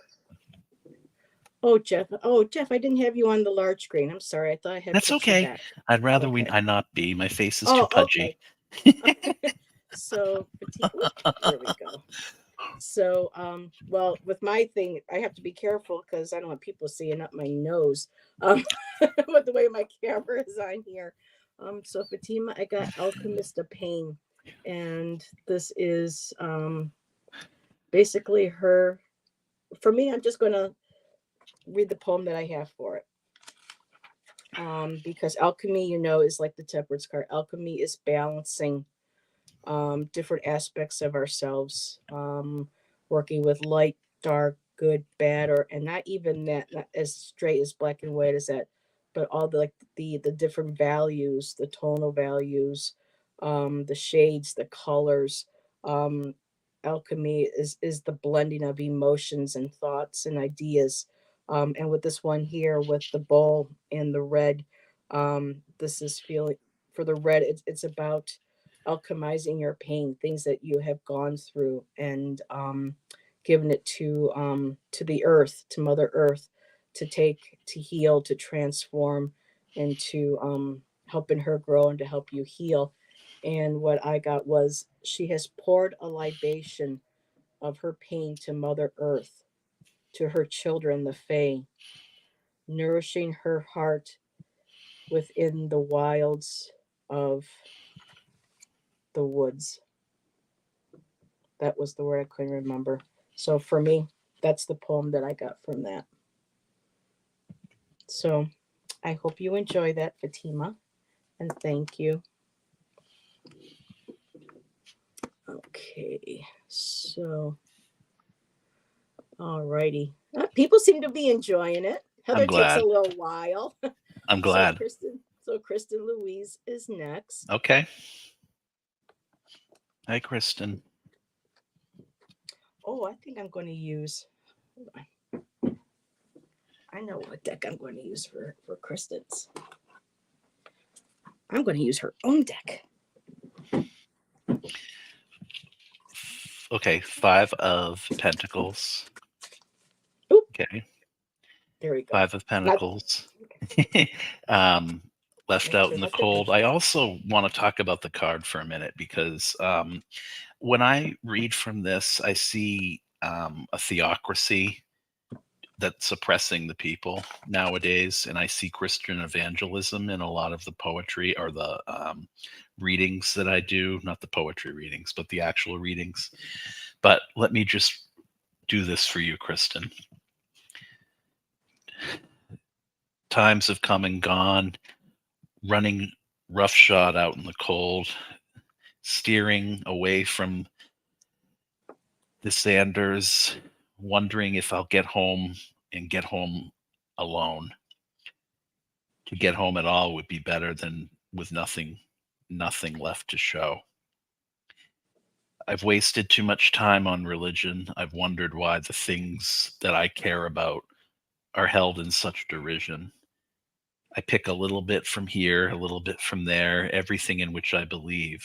Oh Jeff. Oh Jeff, I didn't have you on the large screen. I'm sorry. I thought I had That's put you okay. back. I'd rather Okay. I not be. My face is too Oh, pudgy. okay. So Fatima. There we go. So, well, with my thing, I have to be careful because I don't want people seeing up my nose. With the way my camera is on here. So Fatima, I got Alchemist of Pain, and this is basically her. For me, I'm just gonna read the poem that I have for it. Because alchemy, is like the Temperance card. Alchemy is balancing different aspects of ourselves, working with light, dark, good, bad, or and not even that, not as straight as black and white as that, but all the like the different values, the tonal values, the shades, the colors. Um, alchemy is the blending of emotions and thoughts and ideas. And with this one here, with the bowl and the red, this is feeling for the red. It's about alchemizing your pain, things that you have gone through, and giving it to the earth, to Mother Earth, to take, to heal, to transform, and to helping her grow and to help you heal. And what I got was she has poured a libation of her pain to Mother Earth, to her children, the Fae, nourishing her heart within the wilds of the woods. That was the word I couldn't remember. So for me, that's the poem that I got from that. So I hope you enjoy that, Fatima, and thank you. Okay, so alrighty. People seem to be enjoying it. I'm Heather takes a glad. little while. I'm So glad. Kristen Louise is next. Okay. Hi, Kristen. Oh, I think I'm going to use. Hold on. I know what deck I'm going to use for Kristen's. I'm going to use her own deck. Okay, 5 of Pentacles. Oop, Okay, there we go. 5 of Pentacles. Left Make out sure in the not to cold. I also want to talk about the card for a minute because when I read from this, I see a theocracy that's suppressing the people nowadays, and I see Christian evangelism in a lot of the poetry or the readings that I do, not the poetry readings, but the actual readings. But let me just do this for you, Kristen. Times have come and gone, running roughshod out in the cold, steering away from the Sanders, wondering if I'll get home and get home alone. To get home at all would be better than with nothing left to show. I've wasted too much time on religion. I've wondered why the things that I care about are held in such derision. I pick a little bit from here, a little bit from there, everything in which I believe.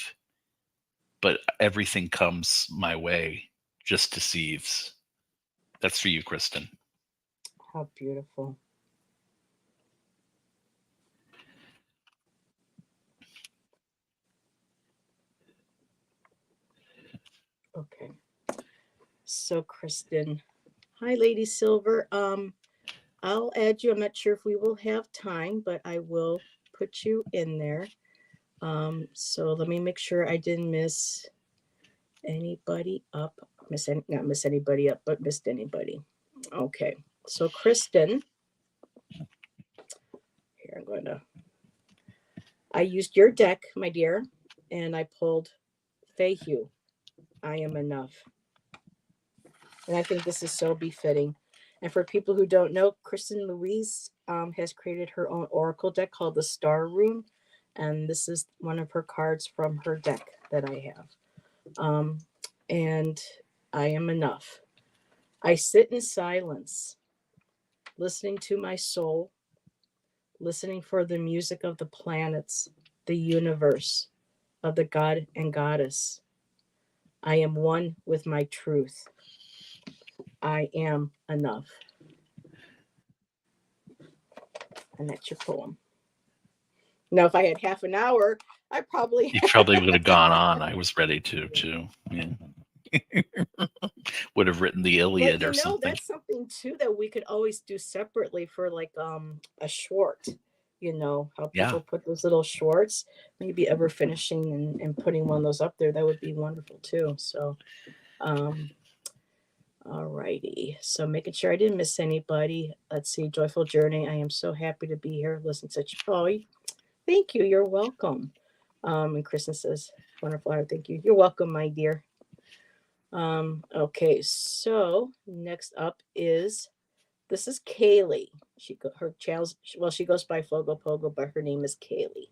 But everything comes my way, just deceives. That's for you, Kristen. How beautiful. Okay. So Kristen. Hi, Lady Silver. I'll add you. I'm not sure if we will have time, but I will put you in there. So let me make sure I didn't miss anybody up. Not miss anybody up, but missed anybody. Okay. So Kristen, here I'm going to. I used your deck, my dear, and I pulled Fayhue. I am enough, and I think this is so befitting. And for people who don't know, Kristen Louise has created her own oracle deck called the Star Room, and this is one of her cards from her deck that I have. And I am enough. I sit in silence, listening to my soul, listening for the music of the planets, the universe, of the God and Goddess. I am one with my truth. I am enough. And that's your poem. Now, if I had half an hour, I probably You probably would have gone on. I was ready to, too. Yeah. Would have written the but Iliad or something. that's something too that we could always do separately for like a short. How Yeah. people put those little shorts, maybe ever finishing and putting one of those up there, that would be wonderful too. So all righty. So making sure I didn't miss anybody. Let's see. Joyful Journey. I am so happy to be here. Listen to such. Oh, thank you. You're welcome. And Kristen says, wonderful. Thank you. You're welcome, my dear. Okay. So next up is this is Kaylee. Her channel's, well, she goes by Fogo Pogo, but her name is Kaylee.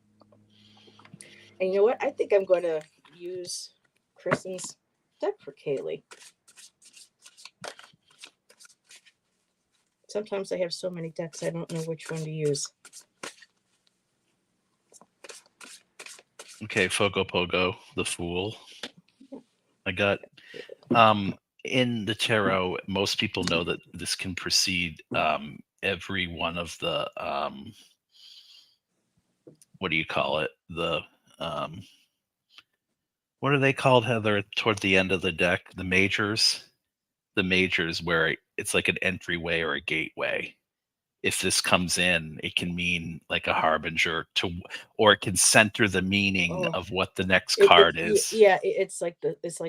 And you know what? I think I'm going to use Kristen's deck for Kaylee. Sometimes I have so many decks I don't know which one to use. Okay, Fogo Pogo, the Fool. I got in the tarot, most people know that this can precede every one of the what do you call it? The um what are they called, Heather, toward the end of the deck? The majors? The majors where it's like an entryway or a gateway. If this comes in, it can mean like a harbinger to, or it can center the meaning Oh, of what the next card is. yeah, it's like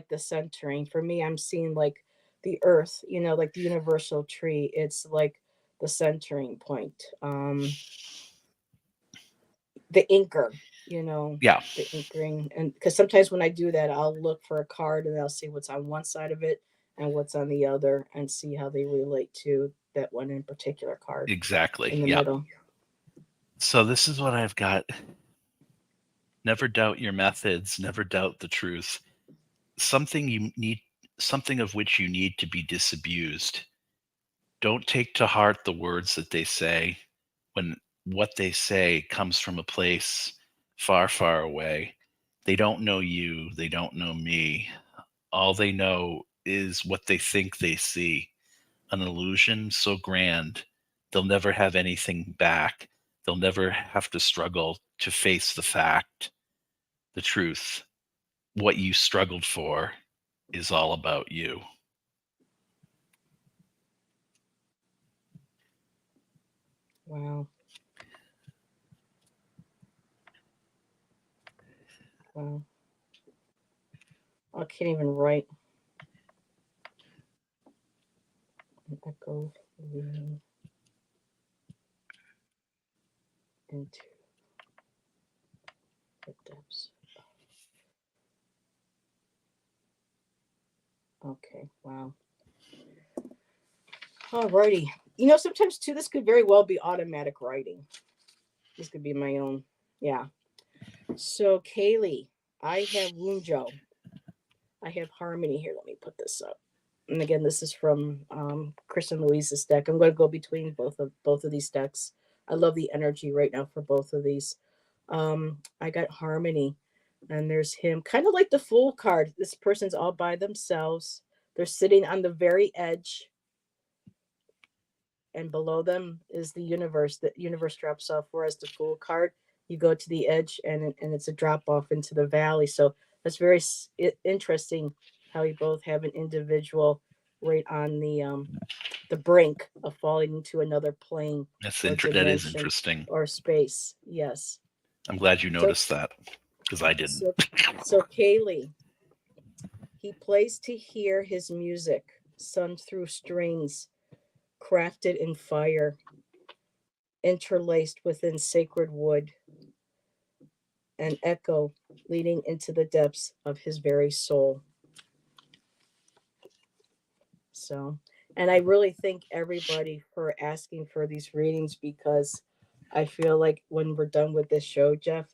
the centering. For me, I'm seeing like the earth, like the universal tree. It's like the centering point. The inker, Yeah, the inkering. And because sometimes when I do that, I'll look for a card and I'll see what's on one side of it and what's on the other and see how they relate to that one in particular card exactly. in the Yeah. middle. So this is what I've got. Never doubt your methods, never doubt the truth. Something you need, something of which you need to be disabused. Don't take to heart the words that they say when what they say comes from a place far, far away. They don't know you, they don't know me. All they know is what they think they see. An illusion so grand, they'll never have anything back. They'll never have to struggle to face the fact, the truth. What you struggled for is all about you. Wow. Wow. I can't even write. An echo leaning into the depths. Okay. Wow. Alrighty. Sometimes too, this could very well be automatic writing. This could be my own. Yeah. So, Kaylee, I have Wunjo. I have Harmony here. Let me put this up. And again, this is from Chris and Louise's deck. I'm going to go between both of these decks. I love the energy right now for both of these. I got Harmony, and there's him, kind of like the Fool card. This person's all by themselves. They're sitting on the very edge, and below them is the universe. The universe drops off. Whereas the Fool card, you go to the edge, and it's a drop off into the valley. So that's very interesting how we both have an individual right on the brink of falling into another plane or That is dimension interesting. or space. Yes. I'm glad you So noticed that because I didn't. so Kaylee, he plays to hear his music, sung through strings, crafted in fire, interlaced within sacred wood, an echo leading into the depths of his very soul. So, and I really thank everybody for asking for these readings because I feel like when we're done with this show, Jeff,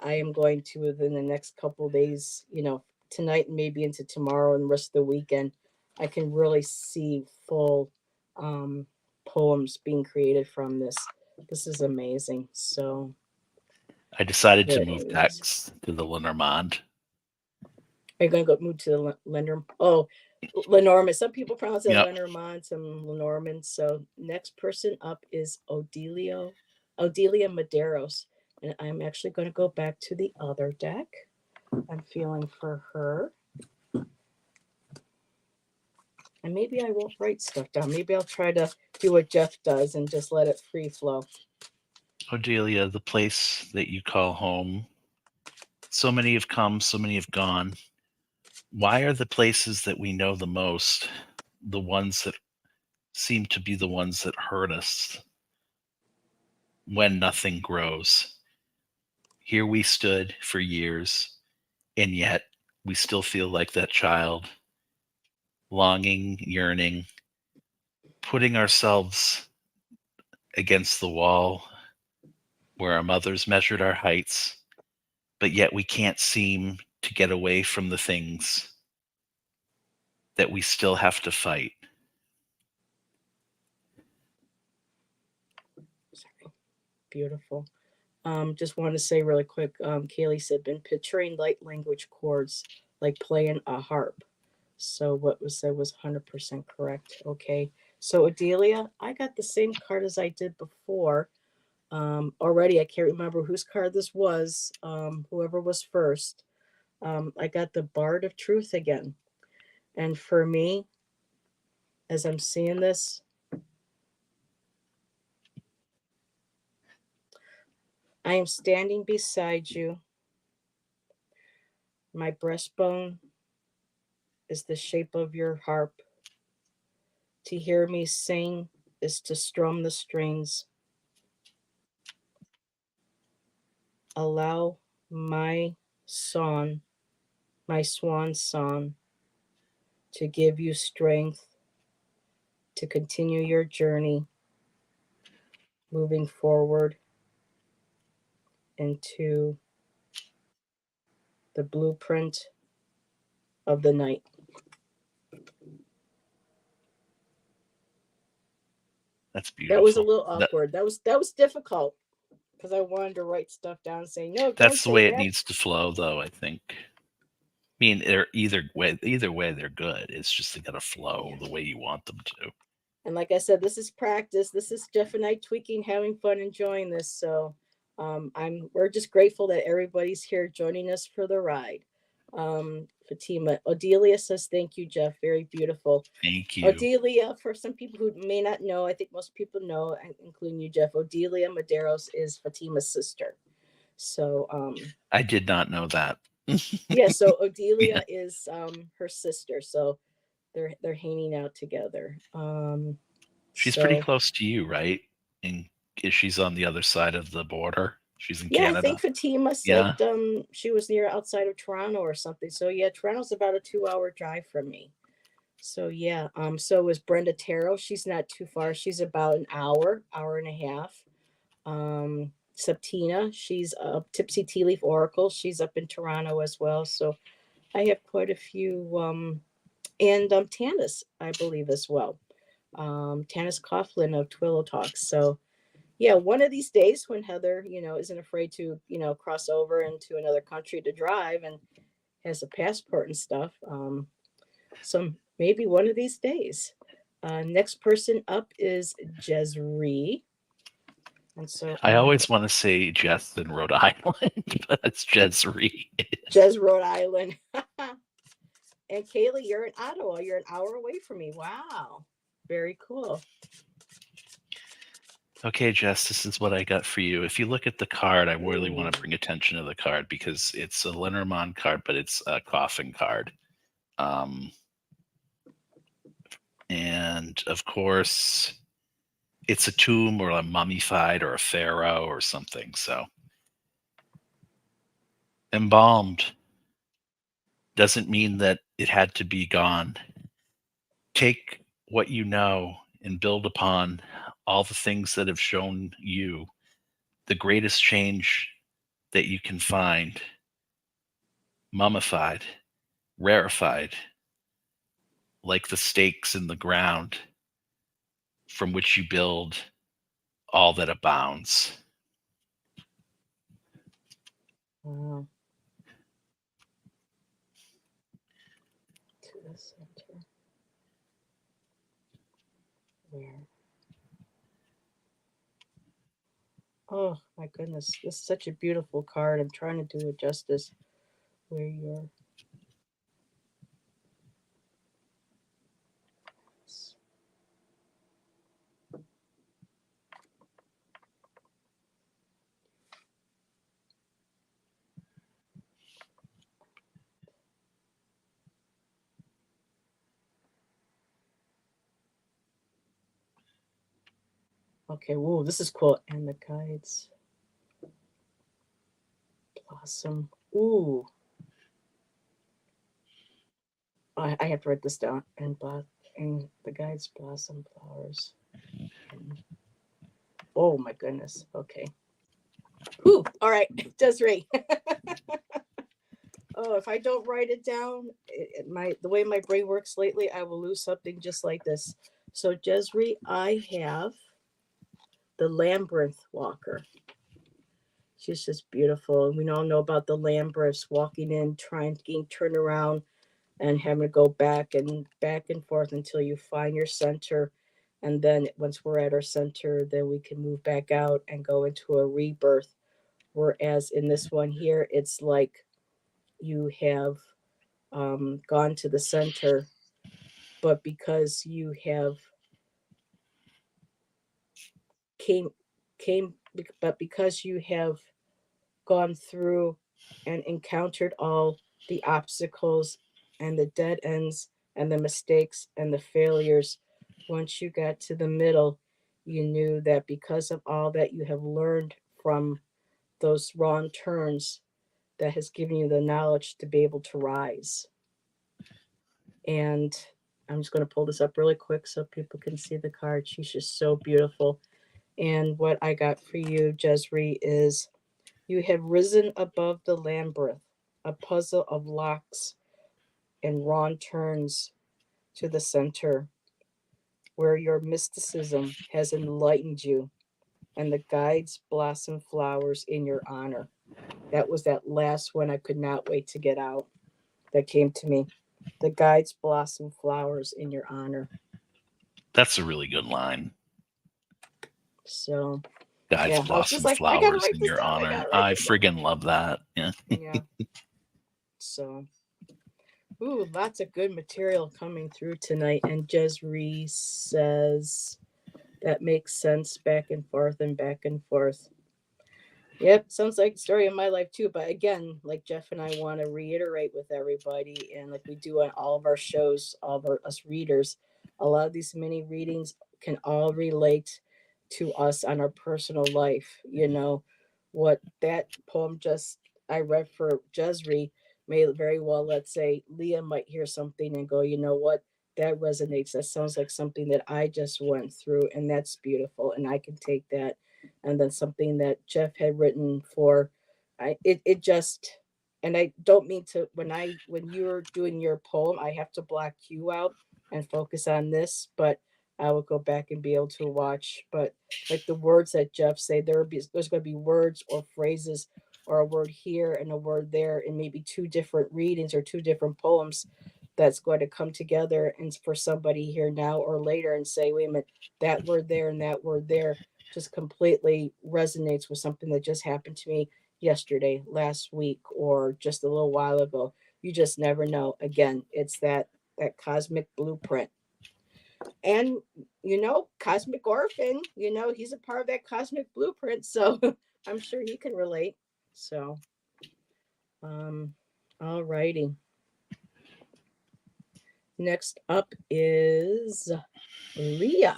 I am going to within the next couple days, tonight and maybe into tomorrow and the rest of the weekend, I can really see full um, poems being created from this. This is amazing. So I decided to very move amazing. decks to the Lenormand. Are you going to go move to the Lenormand? Oh, Lenormand. Some people pronounce it Yep. Lenormand, some Lenormand. So next person up is Odelia Medeiros. And I'm actually going to go back to the other deck. I'm feeling for her. And maybe I won't write stuff down. Maybe I'll try to do what Jeff does and just let it free flow. Odelia, the place that you call home. So many have come, so many have gone. Why are the places that we know the most the ones that seem to be the ones that hurt us when nothing grows? Here we stood for years, and yet we still feel like that child, longing, yearning, putting ourselves against the wall where our mothers measured our heights, but yet we can't seem to get away from the things that we still have to fight. Sorry. Beautiful. Just want to say really quick, Kaylee said, been picturing light language chords like playing a harp. So what was said was 100% correct. Okay. So Adelia, I got the same card as I did before. Already, I can't remember whose card this was. Whoever was first. I got the Bard of Truth again. And for me, as I'm seeing this, I am standing beside you. My breastbone is the shape of your harp. To hear me sing is to strum the strings. Allow my song, my swan song, to give you strength to continue your journey moving forward into the blueprint of the night. That's That was a beautiful. little awkward. That was difficult because I wanted to write stuff down saying, no, don't That's the say way it that. needs to flow, though. I think. I mean, they're either way they're good. It's just they gotta flow Yeah. the way you want them to. And like I said, this is practice. This is Jeff and I tweaking, having fun, enjoying this. So we're just grateful that everybody's here joining us for the ride. Fatima, Odelia says, thank you, Jeff. Very beautiful. Thank you. Odelia, for some people who may not know, I think most people know, including you, Jeff, Odelia Medeiros is Fatima's sister. So I did not know that. yeah, so Yeah. Odelia is her sister. So they're hanging out together. She's pretty So close to you, right? And she's on the other side of the border. She's in yeah, I think Canada. Fatima said Yeah. she was near outside of Toronto or something. So yeah, Toronto's about a 2-hour drive from me. So yeah, so is Brenda Taro. She's not too far. She's about an hour and a half. Septina, she's a Tipsy Tea Leaf Oracle. She's up in Toronto as well. So I have quite a few and Tanis, I believe as well. Tanis Coughlin of Twillo Talks. So yeah, one of these days when Heather, isn't afraid to, cross over into another country to drive and has a passport and stuff. So maybe one of these days. Next person up is Jezree. And so I I have always want to say Jess in Rhode Island, but it's Jesry. Jez, Rhode Island. And Kaylee, you're in Ottawa. You're an hour away from me. Wow. Very cool. Okay, Jess, this is what I got for you. If you look at the card, I really Ooh. want to bring attention to the card because it's a Lenormand card, but it's a coffin card. And of course, it's a tomb or a mummified or a pharaoh or something. So, embalmed doesn't mean that it had to be gone. Take what you know and build upon all the things that have shown you the greatest change that you can find, mummified, rarefied, like the stakes in the ground from which you build all that abounds. Wow. To the center. Where? Oh my goodness. This is such a beautiful card. I'm trying to do it justice. Where you're. Okay, whoa, this is cool. And the guides blossom. Ooh, I have to write this down. And the guides blossom flowers. And, oh my goodness. Okay. Ooh, all right, Desiree. Oh, if I don't write it down, my the way my brain works lately, I will lose something just like this. So, Jesri, I have the Labyrinth Walker. She's just beautiful. And we all know about the Lambreths walking in, trying to turn around and having to go back and forth until you find your center. And then once we're at our center, then we can move back out and go into a rebirth. Whereas in this one here, it's like you have gone to the center, but because you have came came, but because you have gone through and encountered all the obstacles and the dead ends and the mistakes and the failures, once you got to the middle, you knew that because of all that you have learned from those wrong turns, that has given you the knowledge to be able to rise. And I'm just going to pull this up really quick so people can see the card. She's just so beautiful. And what I got for you, Jesri, is you have risen above the labyrinth, a puzzle of locks and wrong turns to the center, where your mysticism has enlightened you, and the guides blossom flowers in your honor. That was that last one I could not wait to get out. That came to me. The guides blossom flowers in your honor. That's a really good line. So, Guides yeah, I was just blossom like, I gotta flowers write in this your down. I honor. gotta write I this down. friggin' love that. Yeah. Yeah. So, ooh, lots of good material coming through tonight. And Jesri says that makes sense back and forth and back and forth. Yep, sounds like the story of my life too. But again, like Jeff and I want to reiterate with everybody, and like we do on all of our shows, all of us readers, a lot of these mini readings can all relate to us on our personal life. You know, what that poem just I read for Jesri may very well, let's say, Leah might hear something and go, you know what? That resonates. That sounds like something that I just went through, and that's beautiful. And I can take that, and then something that Jeff had written for it just, and I don't mean to, when you're doing your poem, I have to block you out and focus on this, but I will go back and be able to watch. But like the words that Jeff say, there's going to be words or phrases or a word here and a word there in maybe two different readings or two different poems that's going to come together and for somebody here now or later and say, wait a minute, that word there and that word there just completely resonates with something that just happened to me yesterday, last week, or just a little while ago. You just never know. Again, it's that cosmic blueprint. And Cosmic Orphan, he's a part of that cosmic blueprint, so I'm sure he can relate. So, um, all righty. Next up is Leah.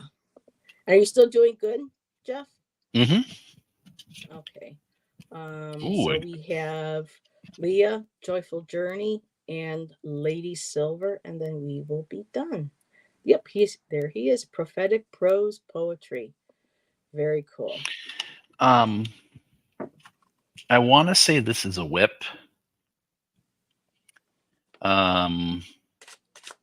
Are you still doing good, Jeff? Mm-hmm. Okay. Ooh, So we have Leah, Joyful Journey, and Lady Silver, and then we will be done. Yep, he's there. He is prophetic prose poetry. Very cool. um, I want to say this is a whip. Um,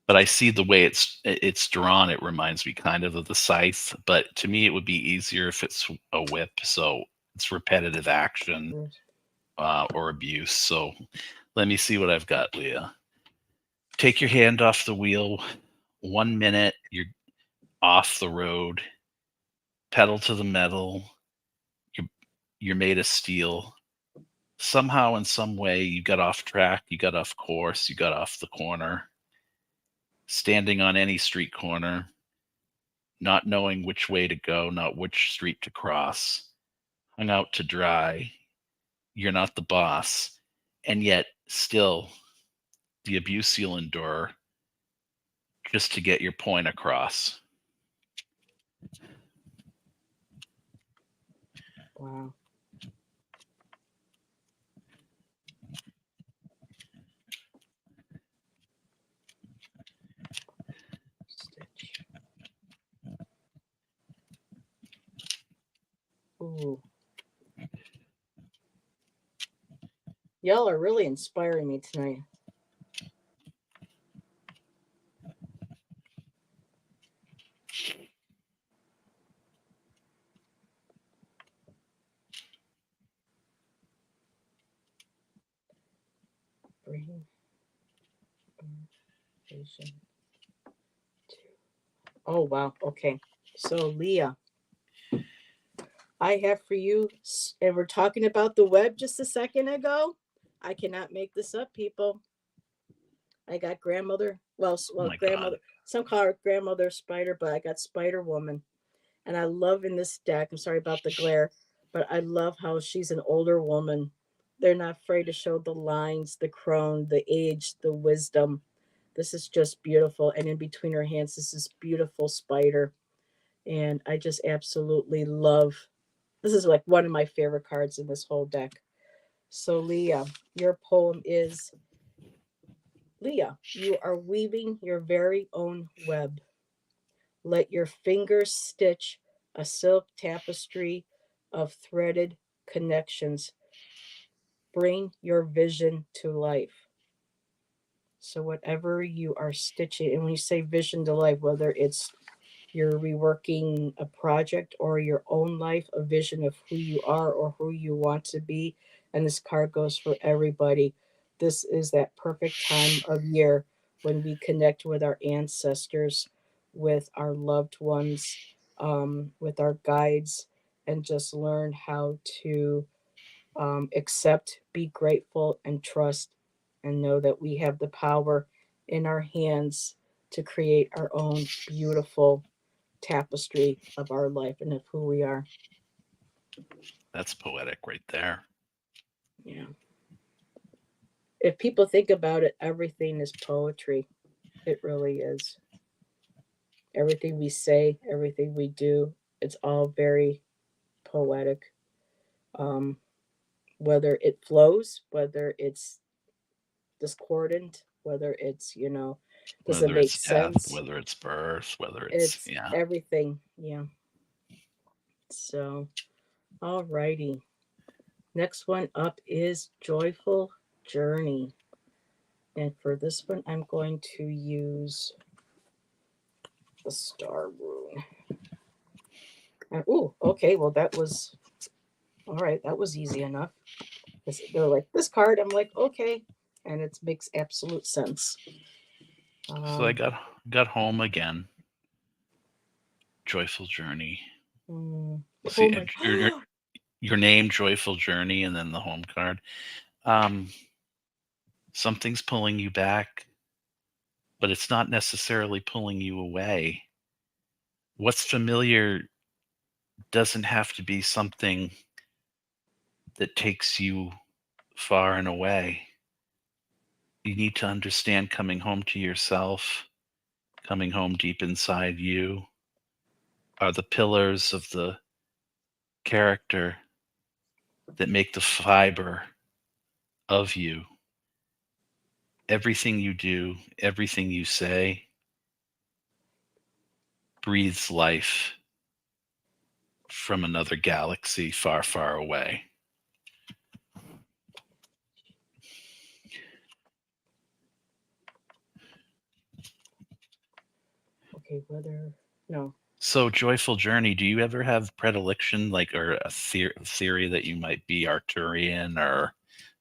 but I see the way it's drawn. It reminds me kind of the scythe. But to me, it would be easier if it's a whip. So it's repetitive action Mm. or abuse. So let me see what I've got, Leah. Take your hand off the wheel. 1 minute, you're off the road. Pedal to the metal. You're you're made of steel. Somehow, in some way, you got off track. You got off course. You got off the corner. Standing on any street corner, not knowing which way to go, not which street to cross, hung out to dry. You're not the boss. And yet, still, the abuse you'll endure just to get your point across. Wow. Stitch. Ooh. Y'all are really inspiring me tonight. Bring our vision to. Oh, wow. Okay. So, Leah, I have for you, and we're talking about the web just a second ago. I cannot make this up, people. I got grandmother, Oh well, my God. grandmother, some call her grandmother spider, but I got Spider Woman. And I love in this deck, I'm sorry about the glare, but I love how she's an older woman. They're not afraid to show the lines, the crone, the age, the wisdom. This is just beautiful. And in between her hands is this beautiful spider. And I just absolutely love this is like one of my favorite cards in this whole deck. So Leah, your poem is Leah, you are weaving your very own web. Let your fingers stitch a silk tapestry of threaded connections. Bring your vision to life. So, whatever you are stitching, and when you say vision to life, whether it's you're reworking a project or your own life, a vision of who you are or who you want to be, and this card goes for everybody. This is that perfect time of year when we connect with our ancestors, with our loved ones, with our guides, and just learn how to accept, be grateful, and trust, and know that we have the power in our hands to create our own beautiful tapestry of our life and of who we are. That's poetic right there. Yeah. If people think about it, everything is poetry. It really is. Everything we say, everything we do, it's all very poetic. Um, whether it flows, whether it's discordant, whether it's, does it Whether make it's death, sense? whether it's birth, whether it's, It's yeah. everything. Yeah. So, all righty. Next one up is Joyful Journey. And for this one, I'm going to use the Star Rune. Ooh, okay. Well, that was all right. That was easy enough. They're like, this card. I'm like, okay. And it makes absolute sense. So I Um, got home again. Joyful journey. mm, See, oh my, your name, joyful journey, and then the home card. Um, Something's pulling you back, but it's not necessarily pulling you away. What's familiar doesn't have to be something that takes you far and away. You need to understand coming home to yourself, coming home deep inside you, are the pillars of the character that make the fiber of you. Everything you do, everything you say breathes life from another galaxy far, far away. okay. Whether no, So, joyful journey. Do you ever have predilection, like, or a theory that you might be Arcturian or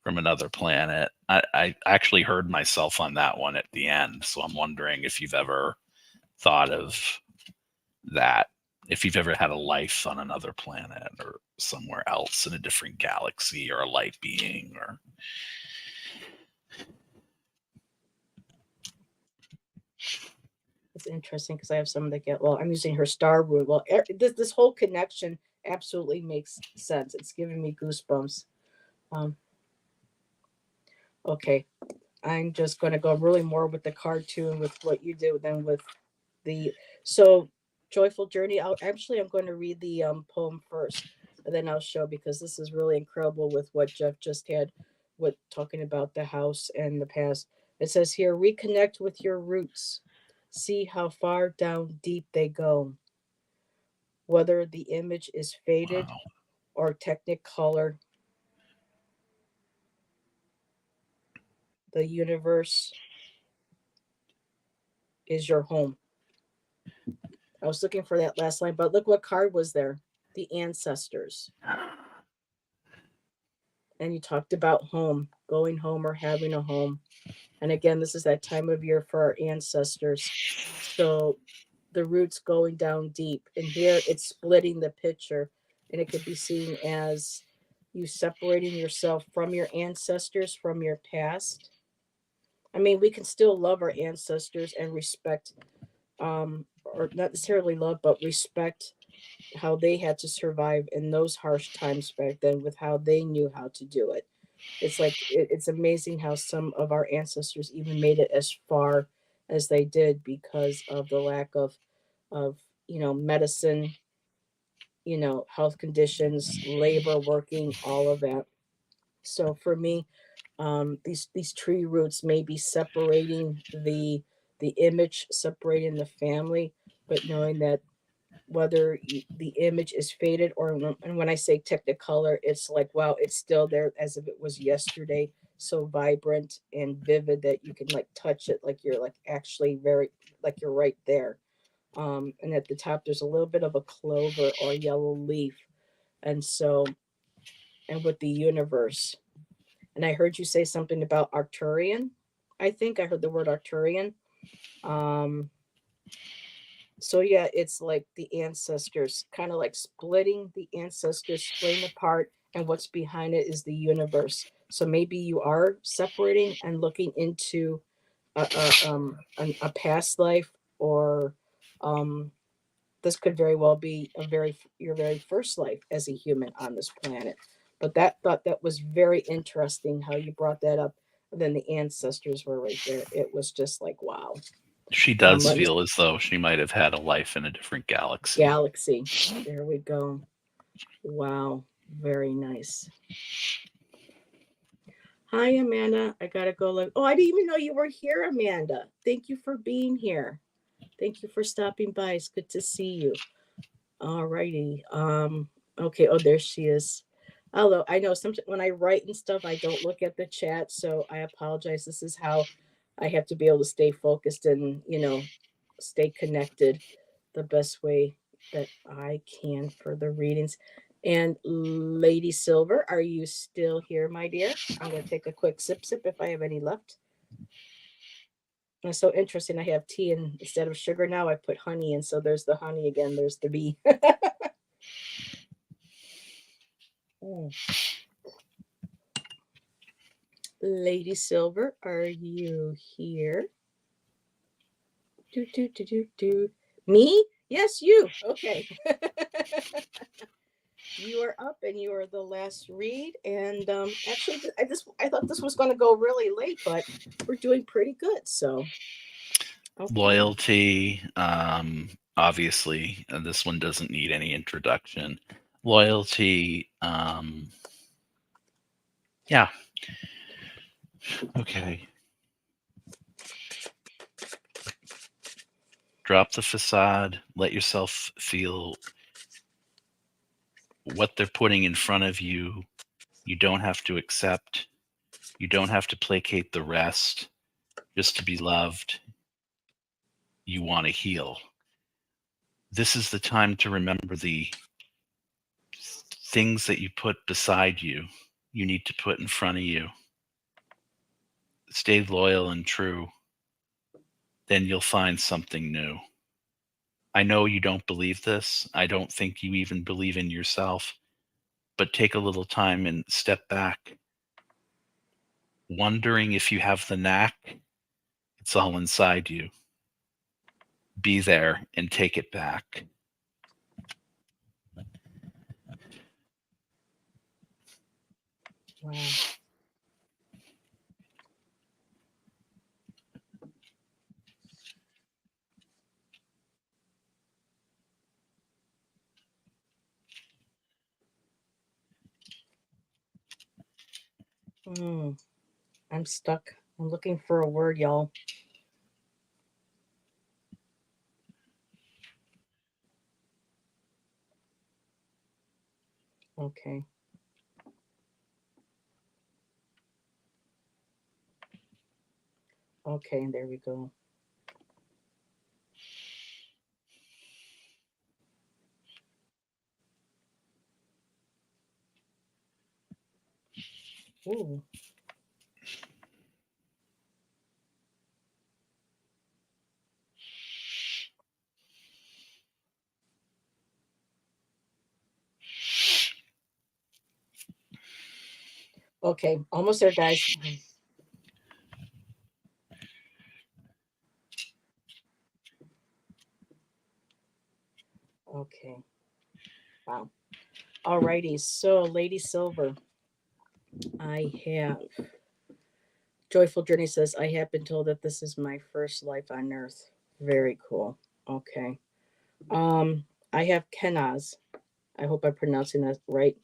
from another planet? I actually heard myself on that one at the end, so I'm wondering if you've ever thought of that. If you've ever had a life on another planet or somewhere else in a different galaxy or a light being, or it's interesting because I have some that get. Well, I'm using her Star Rune. Well, this whole connection absolutely makes sense. It's giving me goosebumps. Um, okay, I'm just going to go really more with the cartoon with what you do than with the so joyful journey. I'm going to read the poem first, and then I'll show because this is really incredible with what Jeff just had with talking about the house and the past. It says here, reconnect with your roots, see how far down deep they go, whether the image is faded wow. or technicolor. the universe is your home. I was looking for that last line, but look what card was there. The ancestors. And you talked about home, going home or having a home. And again, this is that time of year for our ancestors. So the roots going down deep. And here it's splitting the picture. And it could be seen as you separating yourself from your ancestors, from your past. I mean, we can still love our ancestors and respect, or not necessarily love, but respect how they had to survive in those harsh times back then with how they knew how to do it. It's like it's amazing how some of our ancestors even made it as far as they did because of the lack of medicine, health conditions, labor, working, all of that. So for me, these tree roots may be separating the image, separating the family, but knowing that whether the image is faded or and when I say technicolor, it's like wow, it's still there as if it was yesterday, so vibrant and vivid that you can like touch it, like you're like actually very like you're right there. And at the top, there's a little bit of a clover or yellow leaf, and so and with the universe. And I heard you say something about Arcturian. I think I heard the word Arcturian. Um, so yeah, it's like the ancestors, kind of like splitting the ancestors, splitting apart, and what's behind it is the universe. So maybe you are separating and looking into a past life, or um, this could very well be your very first life as a human on this planet. But that was very interesting how you brought that up. And then the ancestors were right there. It was just like wow. She does Let me feel as though she might have had a life in a different galaxy. galaxy. There we go. Wow, very nice. Hi, Amanda. I gotta go. Look. Oh, I didn't even know you were here, Amanda. Thank you for being here. Thank you for stopping by. It's good to see you. All righty. Okay. Oh, there she is. Hello. I know sometimes when I write and stuff, I don't look at the chat, so I apologize. This is how I have to be able to stay focused and stay connected the best way that I can for the readings. And Lady Silver, are you still here, my dear? I'm going to take a quick sip if I have any left. It's so interesting. I have tea, and instead of sugar now, I put honey in. So there's the honey again. There's the bee. Mm. Lady Silver, are you here? Do do do do do. Me? Yes, you. Okay. You are up, and you are the last read. And actually, I thought this was going to go really late, but we're doing pretty good. So okay. Loyalty, obviously, and this one doesn't need any introduction. Loyalty, yeah, okay. Drop the facade, let yourself feel what they're putting in front of you. You don't have to accept, you don't have to placate the rest just to be loved. You want to heal. This is the time to remember the things that you put beside you, you need to put in front of you. Stay loyal and true, then you'll find something new. I know you don't believe this. I don't think you even believe in yourself, but take a little time and step back, wondering if you have the knack. It's all inside you. Be there and take it back. Wow. Mm, I'm stuck. I'm looking for a word, y'all. Okay. Okay, there we go. Ooh. Okay, almost there, guys. Okay. Wow. Alrighty. So, Lady Silver, I have Joyful Journey says, I have been told that this is my first life on earth. Very cool. Okay. Um, I have Kenaz. I hope I'm pronouncing that right.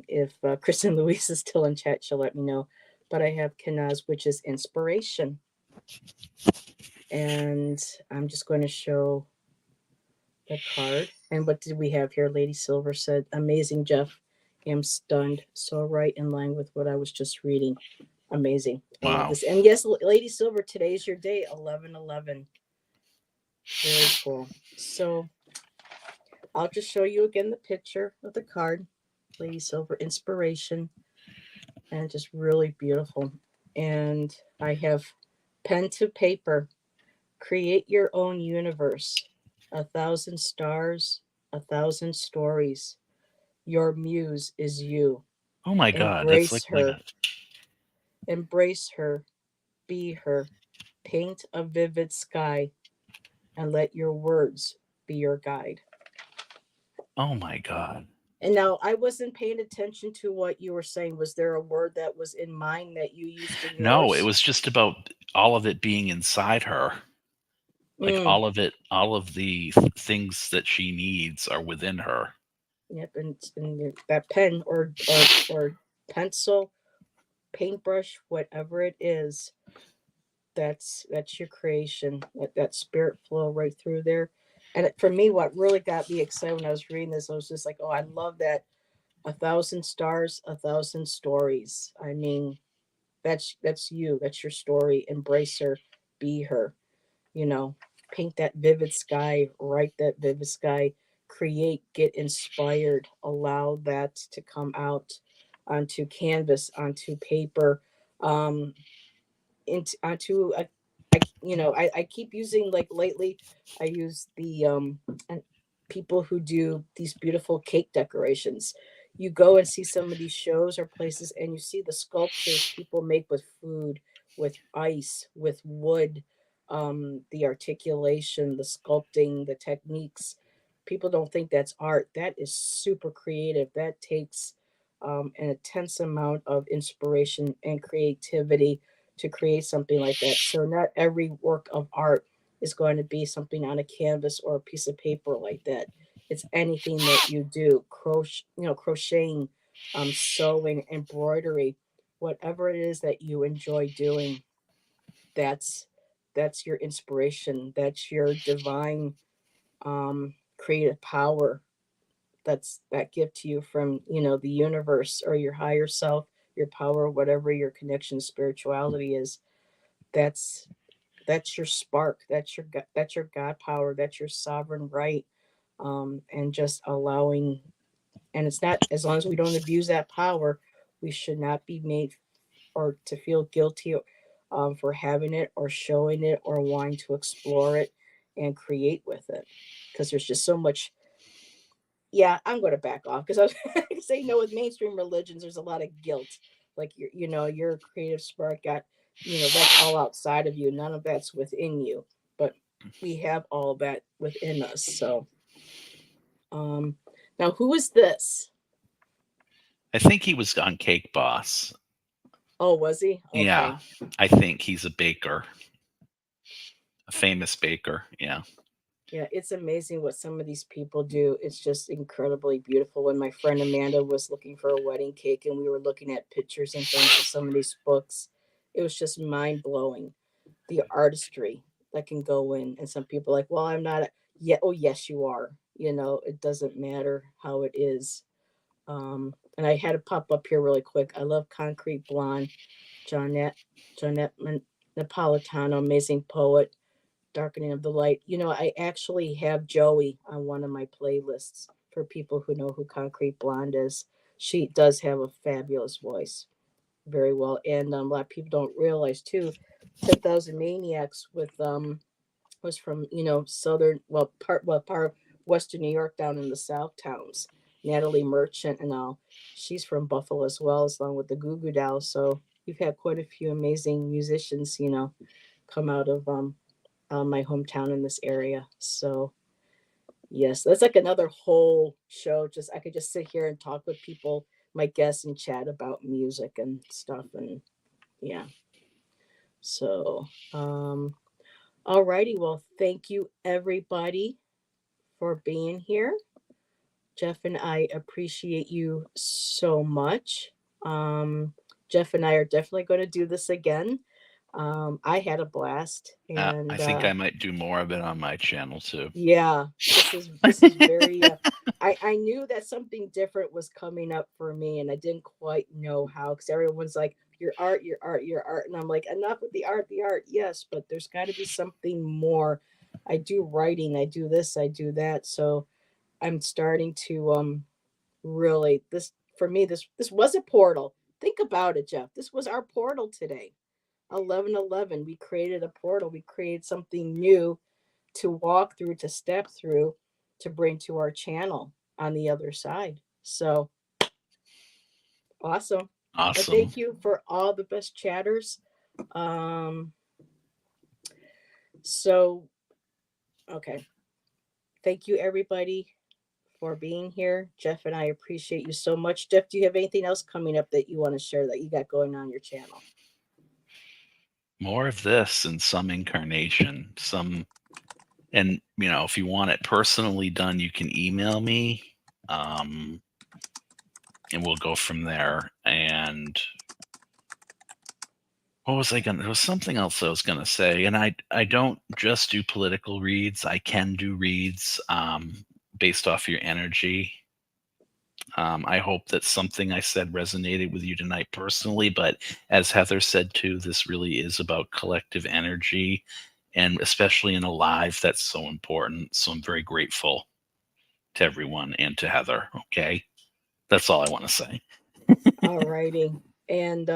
If Kristen Louise is still in chat, she'll let me know. But I have Kenaz, which is inspiration. And I'm just going to show the card. And what did we have here? Lady Silver said, amazing, Jeff. Am stunned. So right in line with what I was just reading. Amazing. I love Wow. this. And yes, Lady Silver, today's your day, 11/11. Very cool. So I'll just show you again the picture of the card. Lady Silver inspiration. And just really beautiful. And I have pen to paper. Create your own universe. 1,000 stars, 1,000 stories. Your muse is you. Oh my God, that's Embrace like her. a Embrace her. Be her. Paint a vivid sky and let your words be your guide. oh my God. And now I wasn't paying attention to what you were saying. Was there a word that was in mine that you used in No, it yours? was just about all of it being inside her. Like Mm, all of the things that she needs are within her. yep, and that pen or pencil, paintbrush, whatever it is, that's your creation. That spirit flow right through there. And for me, what really got me excited when I was reading this, I was just like, oh, I love that. 1,000 stars, 1,000 stories. I mean, that's you. That's your story. Embrace her, be her. You know, paint that vivid sky, write that vivid sky, create, get inspired, allow that to come out onto canvas, onto paper, um, into onto a, I keep using, like, lately I use the and people who do these beautiful cake decorations. You go and see some of these shows or places and you see the sculptures people make with food, with ice, with wood, the articulation, the sculpting, the techniques. People don't think that's art. That is super creative. That takes an intense amount of inspiration and creativity to create something like that. So not every work of art is going to be something on a canvas or a piece of paper like that. It's anything that you do, crocheting, sewing, embroidery, whatever it is that you enjoy doing. That's that's your inspiration. That's your divine creative power. That's that gift to you from the universe or your higher self, your power, whatever your connection to spirituality is. That's that's your spark. That's your God power. That's your sovereign right. And just allowing, and it's not, as long as we don't abuse that power, we should not be made or to feel guilty for having it or showing it or wanting to explore it and create with it, because there's just so much. Yeah, I'm going to back off because I was say, with mainstream religions, there's a lot of guilt. Like your creative spark got, that's all outside of you. None of that's within you, but we have all that within us. So, um, now who is this? I think he was on Cake Boss. Oh, was he? Yeah, Okay. I think he's a baker, a famous baker. Yeah. Yeah, it's amazing what some of these people do. It's just incredibly beautiful. When my friend Amanda was looking for a wedding cake and we were looking at pictures and things of some of these books, it was just mind blowing, the artistry that can go in. And some people are like, well, I'm not. Yeah, oh, yes, you are. It doesn't matter how it is. And I had to pop up here really quick. I love Concrete Blonde, Jonette, Jonette Napolitano, amazing poet, Darkening of the Light. I actually have Joey on one of my playlists for people who know who Concrete Blonde is. She does have a fabulous voice, very well, and a lot of people don't realize too. 10,000 Maniacs with was from southern, part of Western New York down in the South towns. Natalie Merchant and all. She's from Buffalo as well, as along with the Goo Goo Dolls. So we've had quite a few amazing musicians, come out of my hometown in this area. So yes, that's like another whole show. Just I could just sit here and talk with people, my guests, and chat about music and stuff. And yeah, so alrighty. Well, thank you everybody for being here. Jeff and I appreciate you so much. Um, Jeff and I are definitely going to do this again. I had a blast, I and think I might do more of it on my channel too. yeah, this is very. I knew that something different was coming up for me, and I didn't quite know how because everyone's like your art, your art, your art, and I'm like enough with the art. Yes, but there's got to be something more. I do writing, I do this, I do that. So I'm starting to really this for me this was a portal. Think about it, Jeff. This was our portal today. 11:11. We created a portal. We created something new to walk through, to step through, to bring to our channel on the other side. So awesome. I Awesome. thank you for all the best chatters. Um, so okay. Thank you everybody for being here. Jeff and I appreciate you so much. Jeff, do you have anything else coming up that you want to share that you got going on your channel? More of this in some incarnation. And if you want it personally done, you can email me, um, and we'll go from there. And what was I gonna? There was something else I was gonna say, and I don't just do political reads. I can do reads based off your energy. I hope that something I said resonated with you tonight personally, but as Heather said too, this really is about collective energy, and especially in a live, that's so important. So I'm very grateful to everyone and to Heather. Okay, that's all I want to say. All righty. And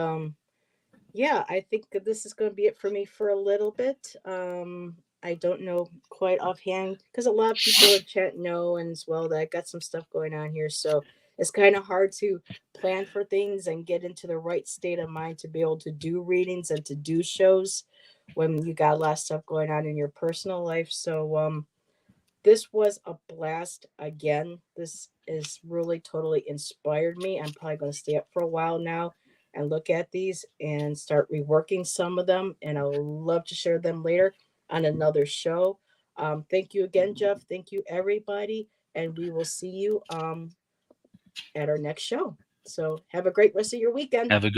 yeah, I think that this is going to be it for me for a little bit. I don't know quite offhand because a lot of people in chat know, and as well that I got some stuff going on here. So it's kind of hard to plan for things and get into the right state of mind to be able to do readings and to do shows when you got a lot of stuff going on in your personal life. So this was a blast again. This is really totally inspired me. I'm probably going to stay up for a while now and look at these and start reworking some of them. And I'll love to share them later on another show. Thank you again, Jeff. Thank you, everybody. And we will see you at our next show. So have a great rest of your weekend. Have a